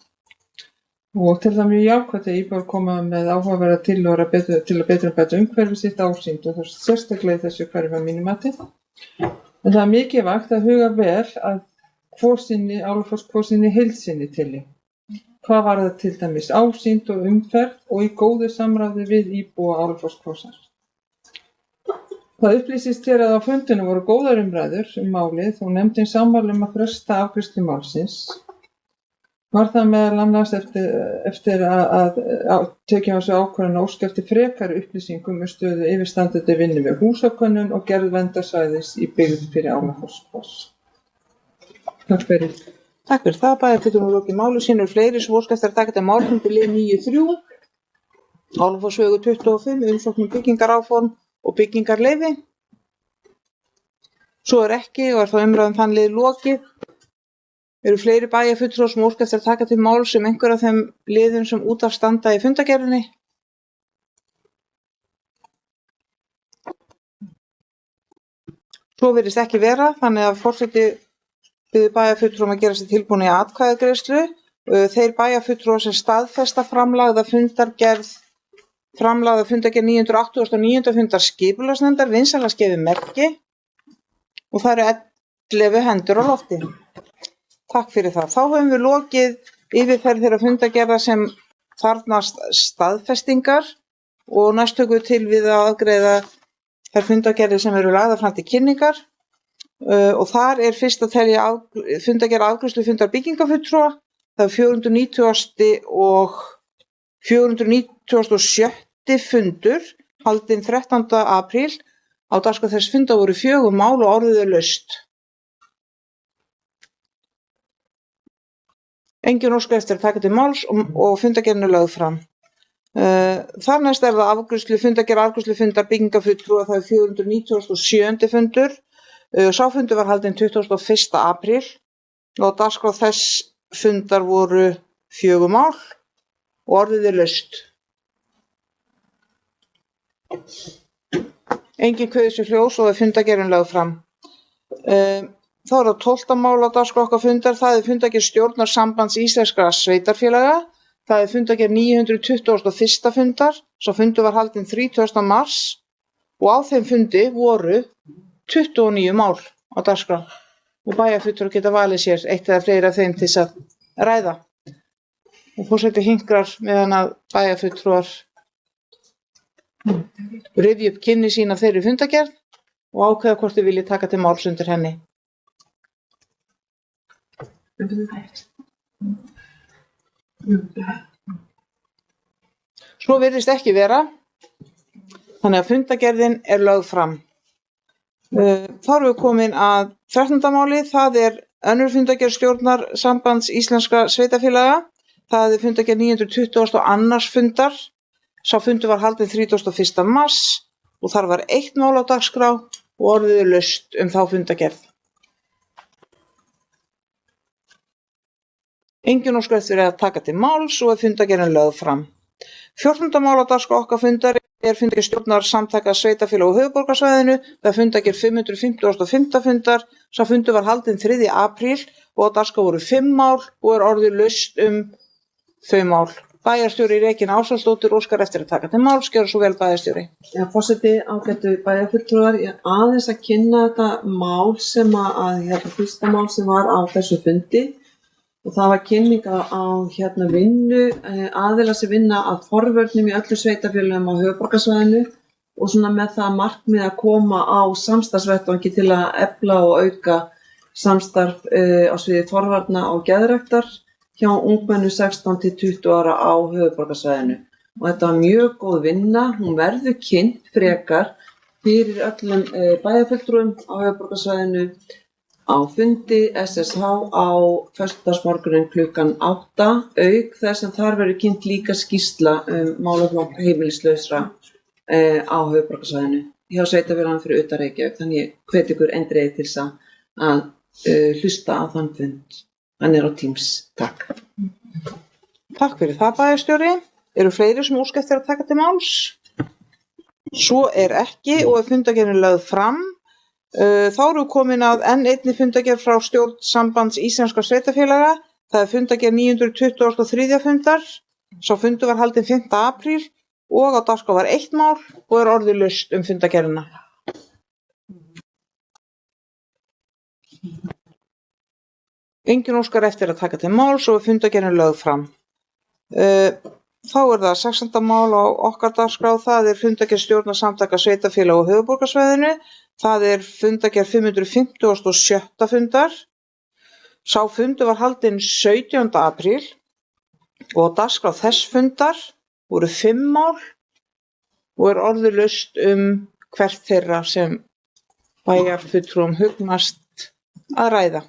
Speaker 6: Og til það mjög jákvætt að íbúar koma með áhugaverða tillögur til að betra umhverfi sitt ásýnd og það sérstaklega í þessu hverfi að mínu mati. En það er mikilvægt að huga vel að Álafoss Kvossinni heild sinni til. Hvað var það til dæmis ásýnd og umferð og í góðu samráði við íbúa Álafoss Kvossar. Það upplýsist hér að á fundinu voru góðar umræður málið og nefndin sammála að fresta afgreiðslu málsins Var það meðal annars eftir að tekja þessu ákvörðun og óska eftir frekari upplýsingum stöðu yfirstandandi vinnu við húsakönnun og gerð verndarsvæðis í byggð fyrir Álafossfoss. Takk fyrir.
Speaker 1: Takk fyrir það, bæjarfulltrúar nú lokið máli sínu, fleiri sem óska eftir að taka til málum til lið 9.3, Álafossvegur 25, umsókn byggingaráform og byggingarleyfi. Svo ekki og þá umræðum þann lið lokið. Eru fleiri bæjarfulltrúar sem óska eftir að taka til máls einhver af þeim liðum sem út af standa í fundargerðinni? Svo virðist ekki vera, þannig að forseti biður bæjarfulltrúum að gera sér tilbúin í atkvæðagreiðslu. Þeir bæjarfulltrúar sem staðfesta framlagða fundargerð 989. fundar skipulagsnefndar vinsamlegast gefi merki og það eru 11 hendur á lofti. Takk fyrir það. Þá höfum við lokið yfirferð þeirra fundargerða sem þarfnast staðfestingar og næst tökum við til við að afgreiða þær fundargerðir sem eru lagðar fram til kynningar og þar er fyrst að telja fundargerð afgreiðslu fundar byggingafulltrúa. Það er 490. og 497. fundur haldinn 13. apríl. Á dagskrá þess fundar voru 4 mál og orðið er laust. Engin óska eftir að taka til máls og fundargerðin er lögð fram. Þar næst er það fundargerð fundar byggingafulltrúa, það er 497. fundur. Sá fundur var haldinn 21. apríl og á dagskrá þess fundar voru 4 mál og orðið er laust. Engin kveður sér hljós og er fundargerðin lögð fram. Þá er það 12. mál á dagskrá okkar fundar, það er fundargerð stjórnar Sambands íslenskra sveitarfélaga, það er fundargerð 921. fundar, sá fundur var haldinn 30. mars og á þeim fundi voru 29 mál á dagskrá og bæjarfulltrúar geta valið sér eitt eða fleiri af þeim til þess að ræða. Og forseti hinkrar meðan að bæjarfulltrúar rifja upp kynni sín af þeirri fundargerð og ákveða hvort þið viljið taka til máls undir henni. Svo virðist ekki vera, þannig að fundargerðin er lögð fram. Þá erum við komin að 13. máli, það er önnur fundargerð stjórnar Sambands íslenskra sveitarfélaga, það er fundargerð 922. fundar, sá fundur var haldinn 31. mars og þar var 1 mál á dagskrá og orðið er laust þá fundargerð. Engin óska eftir að taka til máls og er fundargerðin lögð fram. 14. mál á dagskrá okkar fundar er fundargerð stjórnar Samtaka sveitarfélaga á höfuðborgarsvæðinu, það er fundargerð 555. fundar, sá fundur var haldinn 3. apríl og á dagskrá voru 5 mál og er orðið laust þau mál. Bæjarstjóri Regína Ásalsdóttir óskar eftir að taka til máls, gjörðu svo vel bæjarstjóri.
Speaker 2: Já, forseti, ágætu bæjarfulltrúar, ég aðeins að kynna þetta mál sem fyrsta mál sem var á þessu fundi og það var kynning á vinnu, aðila sem vinna að forvörnum í öllu sveitarfélögum á höfuðborgarsvæðinu og svona með það markmið að koma á samstarfsvettvangi til að efla og auka samstarf á sviði forvarna og geðræktar hjá ungmennum 16 til 20 ára á höfuðborgarsvæðinu. Og þetta var mjög góð vinna, hún verður kynnt frekar fyrir öllum bæjarfulltrúum á höfuðborgarsvæðinu á fundi SSH á föstudagsmorguninn klukkan 8, auk þess að þar verður kynnt líka skýrsla málaflokk heimilislausra á höfuðborgarsvæðinu hjá sveitarfélaginu fyrir utan Reykjavík. Þannig ég hvet ykkur eindregið til þess að hlusta á þann fund. Hann er á Teams. Takk.
Speaker 1: Takk fyrir það, bæjarstjóri. Eru fleiri sem óska eftir að taka til máls? Svo er ekki og er fundargerðin lögð fram. Þá erum við komin að enn einni fundargerð frá stjórn Sambands íslenskra sveitarfélaga. Það er fundargerð 923. fundar. Sá fundur var haldinn 5. apríl og á dagskrá var 1 mál og er orðið laust fundargerðina. Engin óskar eftir að taka til máls og er fundargerðin lögð fram. Þá er það 16. mál á okkar dagskrá, það er fundargerð stjórnar Samtaka sveitarfélaga á höfuðborgarsvæðinu. Það er fundargerð 557. fundar. Sá fundur var haldinn 17. apríl og á dagskrá þess fundar voru 5 mál og er orðulaust hvert þeirra sem bæjarfulltrúum hugnast að ræða.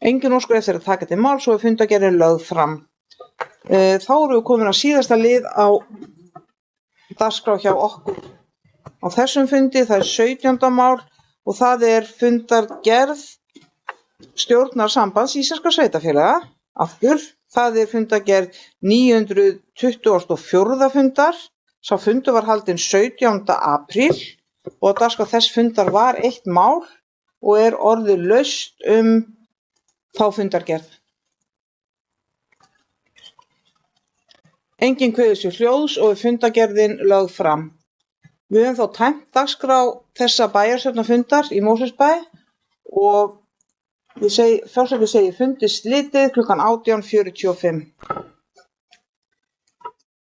Speaker 1: Engin óskar eftir að taka til máls og er fundargerðin lögð fram. Þá erum við komin að síðasta lið á dagskrá hjá okkur. Á þessum fundi það er 17. mál og það er fundargerð stjórnar sambands íslenskra sveitarfélaga. Aftur, það er fundargerð 924. fundar. Sá fundur var haldinn 17. apríl og á dagskrá þess fundar var 1 mál og er orðulaust þá fundargerð. Engin kveður sér hljóðs og er fundargerðin lögð fram. Við höfum þá tæmt dagskrá þessa bæjarstjórnarfundar í Mosfellsbæ og forseti segir fundi slitið klukkan 18:45.